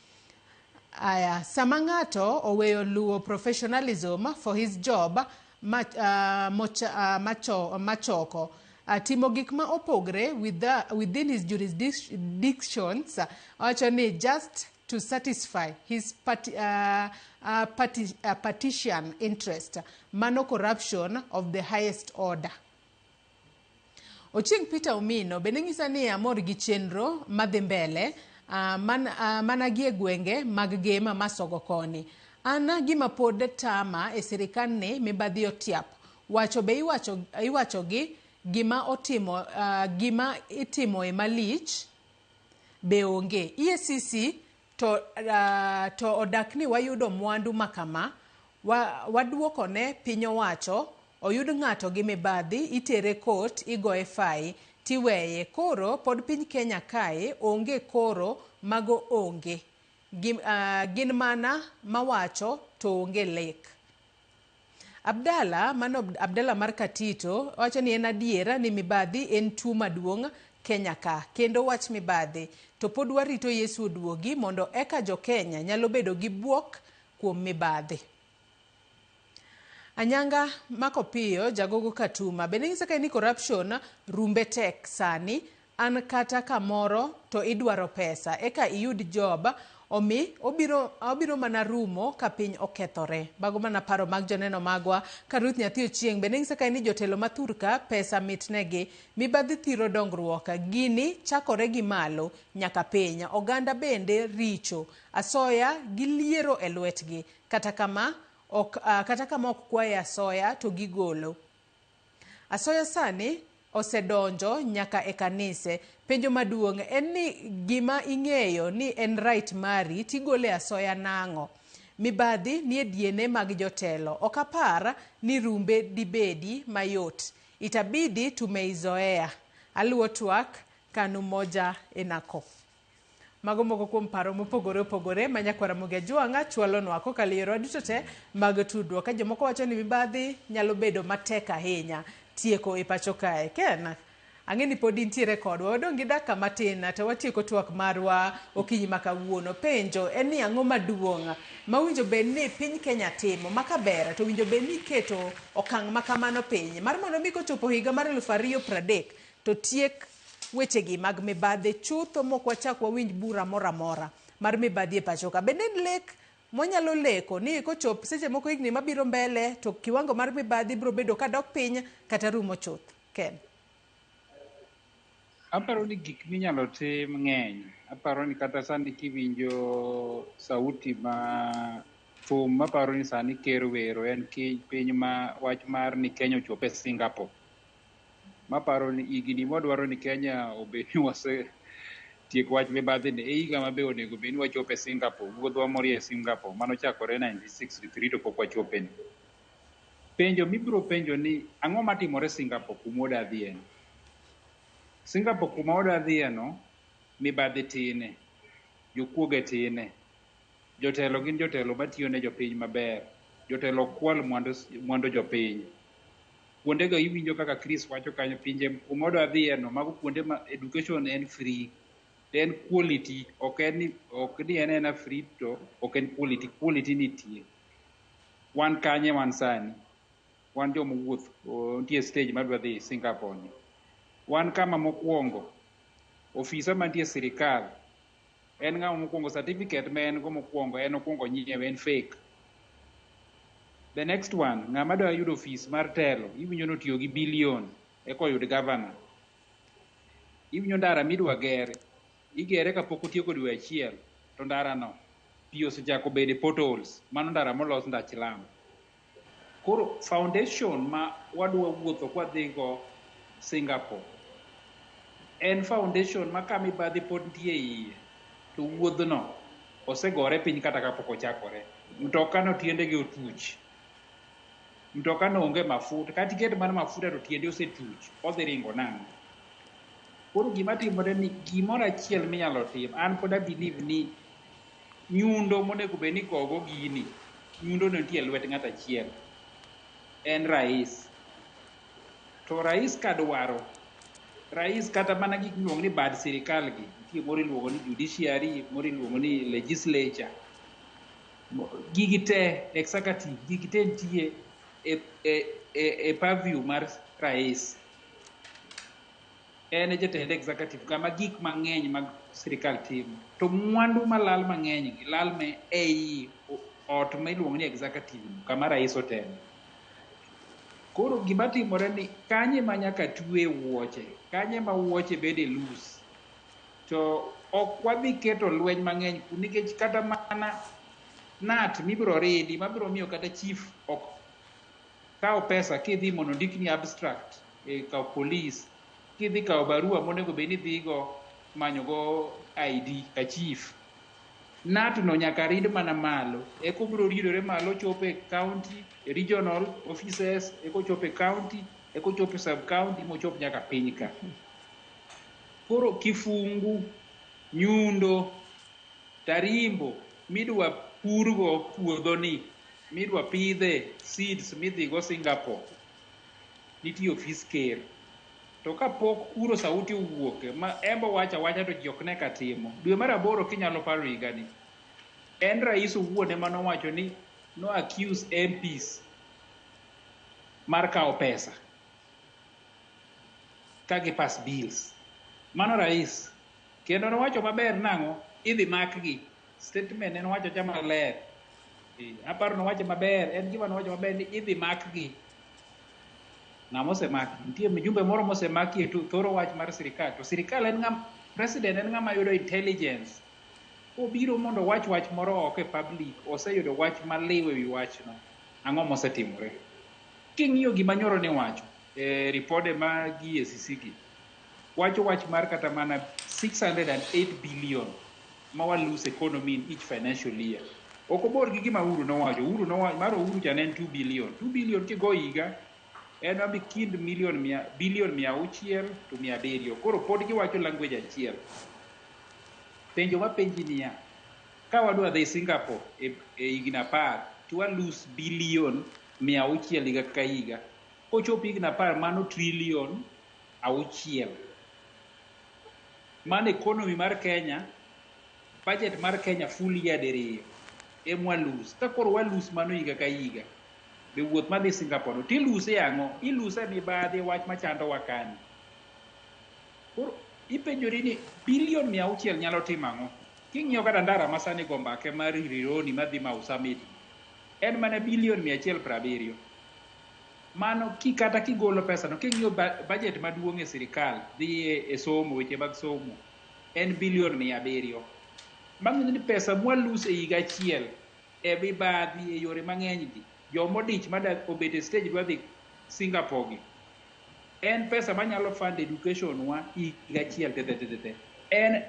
Sama ng'ato oweyo luwo professionalism for his job machoko timo gik ma opogre within his jurisdictions wacho ni just to satisfy his partisan interest, mano corruption of the highest order. Ochieng Peter Omino bende ng'isa ni amor gi chenro madhi mbele mana gi e gwenge mag gema masogo koni. Ana gima pod tama e sirikal ni mibadhi otiap wacho be iwacho gi gima itimo e malich be onge. EACC to odak ni wayudo mwandu makama waduoko ne piny owacho oyud ng'ato gi mibadhi itere court igoye fai tiweye. Koro pod piny Kenya kae onge koro mago onge gin mana mawacho to onge lek. Abdalla mar Katito wacho ni en adiera ni mibadhi en tuo maduong' Kenya ka kendo wach mibadhi to pod warito Yesu oduogi mondo eka jo Kenya nyalo bedo gi buok kuom mibadhi. Anyanga Makopiyo Jagogo Katuma bende ng'isa ka ni corruption rumbe tek sani an kata kamoro to idwaro pesa eka iyud job obiro mana rumo ka piny okethore. Bago mana paro mag joneno magwa ka Ruth Nyathi Ochieng bende ng'isa ka ni jotelo mathurka pesa mitnegi mibadhi thiro dongruok gini chakore gi malo nyaka piny. Oganda bende richo asoya giliero e lwetgi kata kama ok kwaye asoya to gigolo. Asoya sani osedonjo nyaka e kanise. Penjo maduong' en ni gima ing'eyo ni en right mari tigole asoya nang'o. Mibadhi ni e diene mag jotelo. Okapar ni rumbe dibedi mayot. Itabidi tumeizoea. Aluo TWAK kanu moja enako. Mago moko kuom paro mopogore opogore manyakwara Muge Jwang'a chwalonwa kokalo yore duto te mag tudruok. Ka jomoko wacho ni mibadhi nyalo bedo matek ahinya tieko e pacho kae. Ken ang'eni pod intiere kodwa wadong' gi dakika matin to watieko twak marwa okinyi makawuono. Penjo en ni ang'o maduong' mawinjo bed ni piny Kenya timo makaber to winjo bed ni keto okang' makamano piny mar mondo mi kochopo higa mar 2030 to tiek wechegi mag mibadhi chutho mok wachak wawinj bura moramora mar mibadhi e pacho ka. Bende lek monyalo leko ni kochop seche moko higni mabiro mbele to kiwango mar mibadhi biro bedo kadok piny kata rumo chuth. Ken aparo ni gik minyalo tim ng'eny. Aparo ni kata sani kiwinjo sauti ma thum maparo ni sani ker wero en piny ma wach mar ni Kenya ochope Singapore. Maparo ni igni modwaro ni Kenya obed ni wase tiek wach mibadhi ni e higa mabe onego bed ni wachope Singapore. Wuodhwa morie Singapore mano chakore 1963 to pok wachope ni. Penjo mibiro penjo ni ang'o matimore Singapore kuma odadhiye. Singapore kuma odadhiye no mibadhi tine, jokuoge tine, jotelo gin jotelo matiyo ne jopiny maber, jotelo kwal mwandu jopiny. Kuondego iwinjo kaka Chris wacho kanyo pinje kuma odadhiye no mago kuonde ma education en free, en quality, ok ni en free to ok en quality nitie. wan kanye wan sani, wan joma wuoth nitie stage madwa dhi Singapore ni. Wan kama mokwongo, ofisa mantie sirikal, en ng'ama mokwongo certificate ma en go mokwongo, en okwongo nyiewe, en fake. The next one, ng'ama dwa yudo ofis mar telo, iwinjo notiyo gi billion eko yud governor. Iwinjo ndara midwa ger, igere kapok otieko dwe achiel, to ndara no pi osechako bede potholes, mano ndara molos ndach lam. Koro foundation ma wadwa wuotho kwa dhigo Singapore en foundation ma ka mibadhi pod nitie iye, to wuodhno osegore piny kata kapok ochakore. Mtokano tiendege otuch, mtokano onge mafuta, kata iketo mana mafuta to tiende osetuch, odhi ringo nang'o? Koro gima timore ni gimoro achiel minyalo tim, an pod believe ni nyundo monego bed ni kogo gini, nyundo nitie e lwet ng'at achiel, en rais. To rais kadwaro, rais kata mana gik miluongo ni bad sirikal gi, nitie moro iluongo ni judiciary, moro iluongo ni legislature, gigi te executive, gigi te nitie e purview mar rais. En jatend executive kama gik mang'eny mag sirikal timo, to mwandu malal mang'eny gi lal me ei ot ma iluongo ni executive kama rais otelo. Koro gima timore ni kanye ma nyaka twe wuoche, kanye ma wuoche bede loose, to ok wadhi keto lweny mang'eny nikech kata mana nat mibiro ridi mabiro miyo kata chief ok kawo pesa kidhi mondo ndikni abstract kawo police, kidhi kawo barua monego bed ni dhigo manyogo ID ka chief, nat no nyaka rid mana malo, eko biro ridore malo chope county, regional offices, eko chope county, eko chope sub county, mochop nyaka piny ka. Koro kifungu, nyundo, tarimbo midwa purgo puodho ni, midwa pidhe seeds midhigo Singapore, nitie ofis ker. To kapok kuro sauti owuoke, ma embo wacha to ji ok ne katimo. Dwe mar 8 kinyalo paro higani, en rais owuon ema nowacho ni no accuse MPs mar kawo pesa ka gi pass bills. Mano rais. Kendo nowacho maber nang'o, idhi makgi. Statement en wacho cha maler. Aparo nowacho maber, en gima nowacho maber ni idhi makgi. Na mosemaki, nitie mjumbe moro mosemaki thoro wach mar sirikal. To sirikal en ng'ama, president en ng'ama yudo intelligence. Obiro mondo wach moro oko e public, oseyudo wach maliw ewi wachno. Ang'o mosetimore? King'iyo gima nyoro ni wacho, ripode ma EACC gi, wacho wach mar kata mana 608 billion ma wa lose economy in each financial year. Ok obor gi gima Uhuru nowacho. Mar Uhuru cha ne en 2 billion. 2 billion kigo higa, en mabi kind billion 600 to 700. Koro pod giwacho language achiel. Penjo mapenji niya, ka wadwa dhi Singapore e higni 10, to wa lose billion 600 higa ka higa. Kochopo higni 10, mano trillion 6. Mano economy mar Kenya, budget mar Kenya full year 2 emwa lose. Ka koro wa lose mano higa ka higa, be wuoth madhi Singapore no tiluse ang'o? Iluse mibadhi wach machando wakani. Koro ipenjori ni billion 600 nyalo timo ang'o? King'iyo kata ndara masani go mbake mar Rironi madhi Mau Summit, en mana billion 170. Mano kata kigolo pesa no, king'iyo budget maduong' e sirikal dhi e somo, weche mag somo, en billion 700. Mang'eny ni pesa mwa lose e higa achiel e mibadhi e yore mang'eny gi, jomodich madak obet e stage dwa dhi Singapore gi, en pesa manyalo fund education wa higa achiel te. En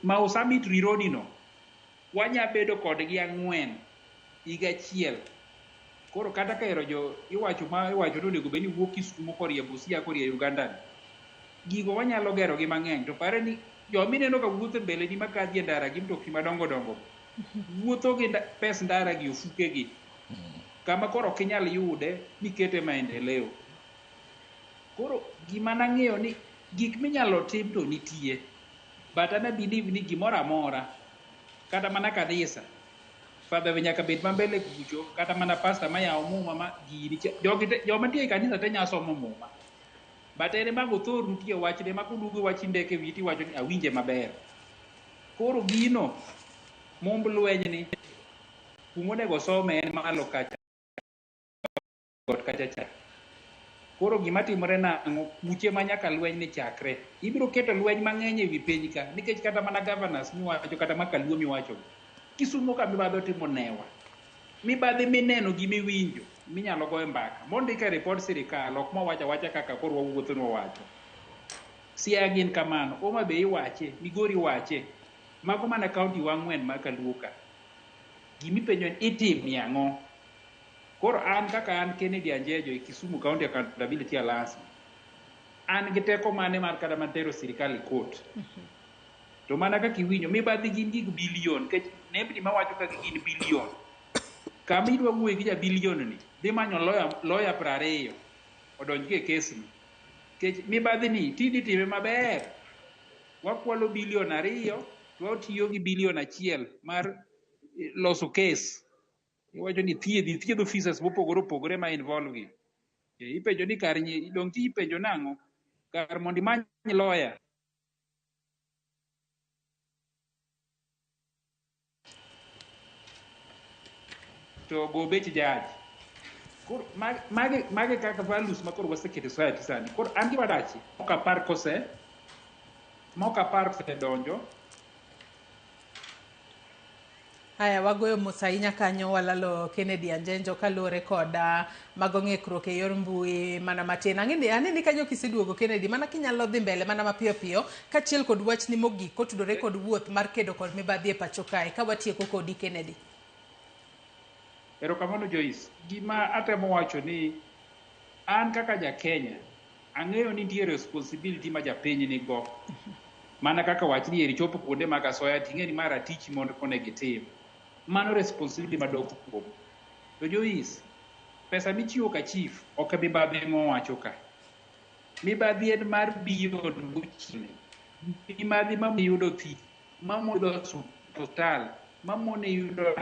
Mau Summit Rironi no, wanya bedo kodgi 4 higa achiel. Koro kata ka ero iwacho nonego bed ni wuok Kisumo korie Busia korie Uganda, gigo wanyalo gero gi mang'eny. To pare ni jomineno ka wuotho mbele ni makadhi e ndara gi mtokni madongo dongo, wuotho gi pes ndara gi ofuke gi, kama koro ok inyal yude mikete maendeleo. Koro gima nang'eyo ni gik minyalo tim to nitie, but ana believe ni gimoro amora, kata mana kanisa, Father nyaka bed mambele kucho kata mana pastor maya omuma ma gini joma tie kanisa te nya somo muma but ene mago thor nitie wach ne makudugo wach ndeke witi wacho ni awinje maber koro gino momb lweny ni kumonego some en malo kacha got kacha cha koro gima timore nang'o kuche manyaka lweny ni chakre ibiro keto lweny mang'eny ewi piny ka nikech kata mana governors miwacho kata makaluo miwacho Kisumo ka mibadhi timo newa mibadhi mineno gi miwinjo minyalo go mbaka mondike report sirikal ok mawacho wacha kaka koro wawuotho no wacho sia gin kamano Homa Bay wache Migori wache mago mana county wang'wen ma Kaluo ka gimipenjo itim ni ang'o koro an kaka an Kennedy Anjejo e Kisumu County Accountability Alliance an gi teko mane mar kada mantero sirikal court to mana kaka iwinjo mibadhi gin gig bilion kech nebni mawacho kaka gin bilion kama idwa wuoyo gi ja bilion ni dhi manyo lawyer 20 odonj ke kes ni kech mibadhi ni tidi time maber wakwalo bilion 2 to watiyo gi bilion 1 mar loso kes iwacho ni thiedho officers mopogore opogore ma involve gi ipenjo ni kar dong ti ipenjo nang'o kar mondo imany lawyer to go bet judge koro mage kaka values makoro waseketo society sani koro an gima dachi mokapar kose donjo. Haya, wagoyo mos ahinya kanyo walalo Kennedy Anjejo kaluwore koda mago ng'ikruok e yor mbui mana matin. Aneni kanyo kiseduogo Kennedy mana kinyalo dhi mbele mana mapiyo piyo kachiel kod wach ni mogik kotudore kod wuoth mar kedo kod mibadhi e pacho kae ka watieko kodi Kennedy. Erokamano Joyce, gima atemo wacho ni an kaka ja Kenya ang'eyo ni nitie responsibility ma japiny nigo mana kaka wach ni eri chopo kuonde mag Asoya ting'e ni mara tich mondo onego itim mano responsibility madoko kuom to Joyce pesa michiwo ka chief ok mibadhi mowacho ka mibadhi en mar biyo buchne mibadhi mamiyudo thieth mamuyudo hospital mamone yudo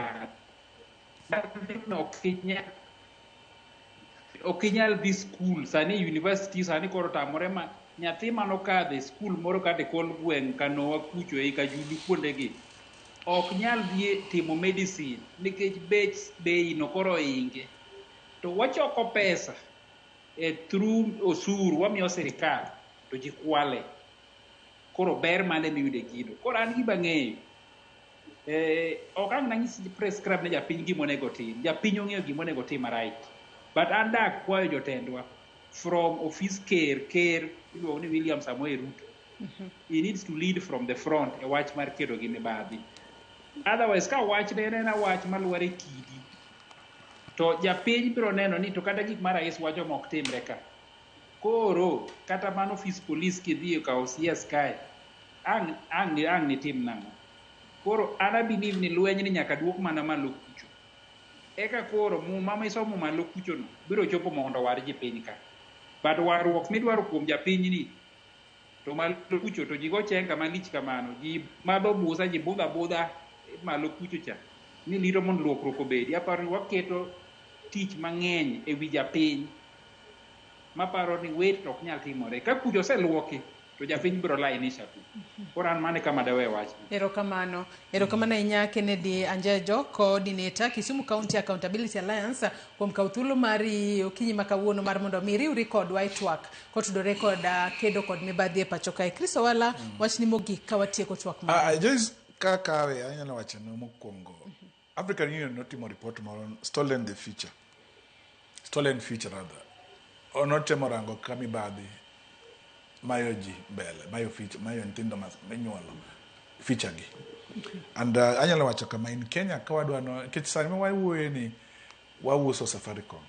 ok inyal dhi skul sani university sani koro tamore ma nyathi manokadhe skul moro kata kol gweng' Kanowa kucho ei Kajulu kuondegi ok nyal dhi timo medicine nikech bei no koro inge to wachoko pesa through osuru wamiyo sirikal to ji kwale koro ber mane miyude gido koro an gima ng'eyo ok ang' nanyisi prescribe ne japiny gimonego tim japiny ong'eyo gimonego tim right but an dak kwayo jotendwa from office ker iluongo ni William Samoei Ruto he needs to lead from the front e wach mar kedo gi mibadhi otherwise ka wach ne en wach maluwore kidi to japiny biro neno ni to kata gik ma rais wacho mok timre ka koro kata man office police kidhi ka OCS kae ang' ni tim nang'o koro ana believe ni lweny ni nyaka duok mana malo kucho eka koro muma ma isomo malo kucho no biro chopo mondo war ji piny ka but warruok midwaro kuom japiny ni to malo kucho to ji go chenga malich kamano ji madho busa ji budha malo kucho cha ni liro mondo luokruok obedi aparo ni waketo tich mang'eny e wi japiny maparo ni wet ok nyal timore ka kucho oseluoki to japiny biro la initiative koro an mane kama dawe wach erokamano ahinya Kennedy Anjejo coordinator Kisumu County Accountability Alliance kuom kawo thuolo mari okinyi ma kawuono mar mondo mi riwri kodwa TWAK kotudore kod kedo kod mibadhi e pacho kae. Owalla wach ni mogik ka watieko twak mar Joyce kakawe anyalo wacho no mokwongo African Union notimo report moro stolen future rather onotemo rango ka mibadhi mayo ji mbele mayo nyithindo minyuolo feature gi and anyalo wacho kama in Kenya ka wadwano kech sani ma wawuoye ni wauso Safaricom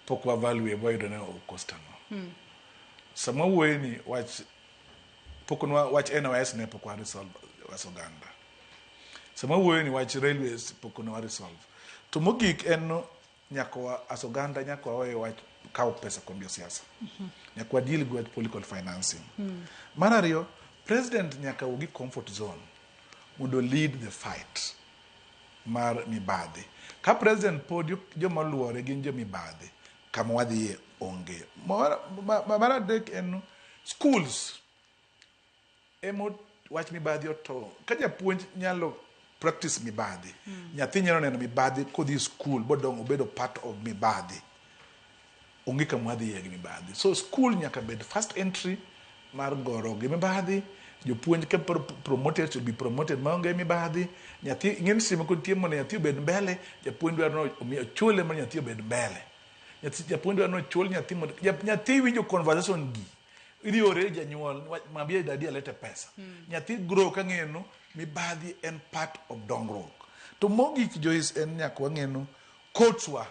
pok wa value boydo ne okostano sama wuoye ni wach NYS ne pok wa resolve wasoganda sama wuoye ni wach railways pok wa resolve to mogik en nyako asoganda nyako wawe wach kawo pesa kuom josiasa nyaka deal with political financing mar ariyo president nyaka ugi comfort zone mondo lead the fight mar mibadhi. Ka president pod joma luore gin jo mibadhi, kama wadhiye onge. Mar adek en schools. Emo wach mibadhi oto. Ka japuonj nyalo practice mibadhi, nyathi nyalo neno mibadhi kodhi school bodong obedo part of mibadhi. Onge kama wadhiye gi mibadhi. So school nyaka bed first entry mar goro gi mibadhi. Jopuonj ka promoted should be promoted maonge mibadhi. Nyathi ing'en simo kod tiemo ne nyathi obed mbele, japuonj dwaro omiyo chole mar nyathi obed mbele. Japuonj dwaro chol nyathi mondo nyathi winjo conversation gi. Iriore janyuol mabie dadi alete pesa. Nyathi grow ka ng'eno mibadhi en part of dongruok. To mogik Joyce en nyaka wang'eno courtswa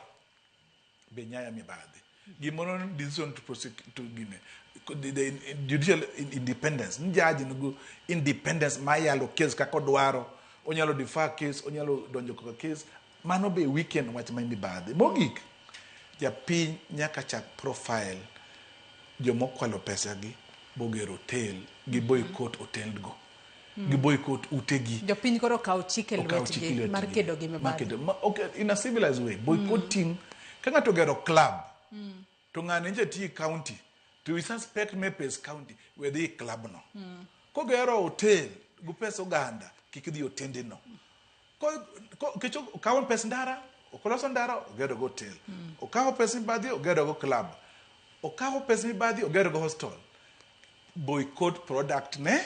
be nyaya mibadhi. Gimoro decision to prosecute to gine. The judicial independence. Njaji nugu independence mayalo case kako dwaro. Onyalo defer case, onyalo donjo kaka case. Mano be weekend wach mai mibadhi. Mogik japiny nyaka chak profile jomokwalo pesa gi boger hotel gi boycott hotel go. Gi boycott utegi. Jopiny koro kawo chike lwetgi mar kedo gi mibadhi. Okay, in a civilized way. Boycotting ka ng'ato gero club to ng'ane nje ti county to we suspect Mepes County where the club no. Kogero hotel gu pesa oganda kik dhi otende no. Kicho kawo pesa ndara, okoloso ndara ogero go hotel. Okawo pesa mibadhi ogero go club. Okawo pesa mibadhi ogero go hostel. Boycott product ne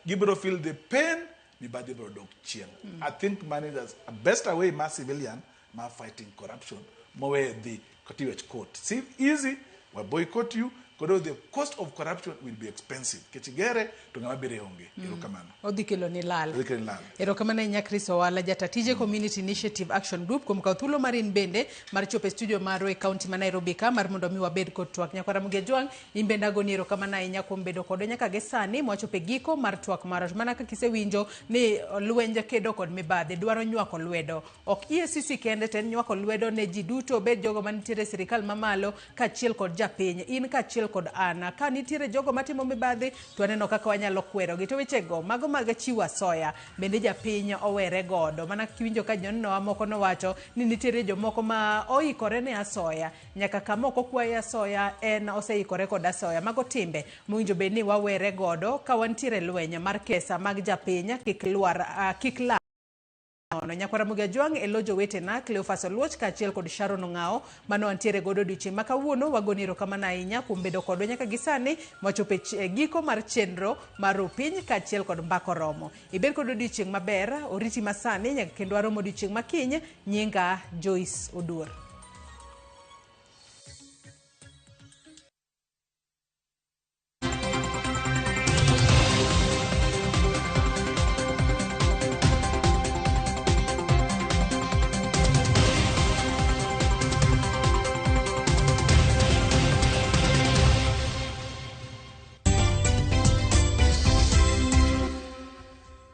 gibro feel the pain mibadhi bro dok chien. I think money is a best way ma civilian ma fighting corruption mowe the Kotiwech court. See, easy, we boycott you, because the cost of corruption will be expensive. Kechigere, tungabire honge. Erokamano. Odhikelo ni lal. Odhikelo ni lal. Erokamano inya Chris Owalla, Jatatije Community Initiative Action Group, kumkauthulo marin bende, marichope studio marwe county ma Nairobi ka, marmondo mi wabed kod twak. Nyakwara mugejuang, imbenda goni erokamano inya kumbedo kodo nyaka gesani, mwachope giko mar twak marash. Mana kakise winjo ni luenje kedo kod mibadhi, dwaro nywako lwedo. Ok EACC kende ten nywako lwedo ne jiduto bed jogo manitire sirikal mamalo, kachiel kod japiny. In kachiel kod ana. Ka nitire jogo matimo mibadhi, tuaneno kaka wanyalo kwero. Gito wechego, mago magachiwa Asoya, bende japiny owere godo. Mana kiwinjo ka jonno amoko no wacho, ni nitire jomoko ma oikore ne Asoya. Nyaka kamoko kwaye Asoya, en oseikore kod Asoya. Mago timbe, mwinjo beni wawere godo, ka wantire lwenya mar kesa mag japiny, kikla. Nyakwara mugejuang elojo wetena Cleophas Oluoch kachiel kod Sharon Ong'ao mano antiere godo dichi makawuono wagoniro kamana ahinya kuom bedo kodwa nyaka gisani mwachope giko mar chenro mar piny kachiel kod mbako romo. Ibed kod odiochieng' maber, oriti masani nyaka kendo aromo odiochieng' makiny. Nyinga Joyce Oduor.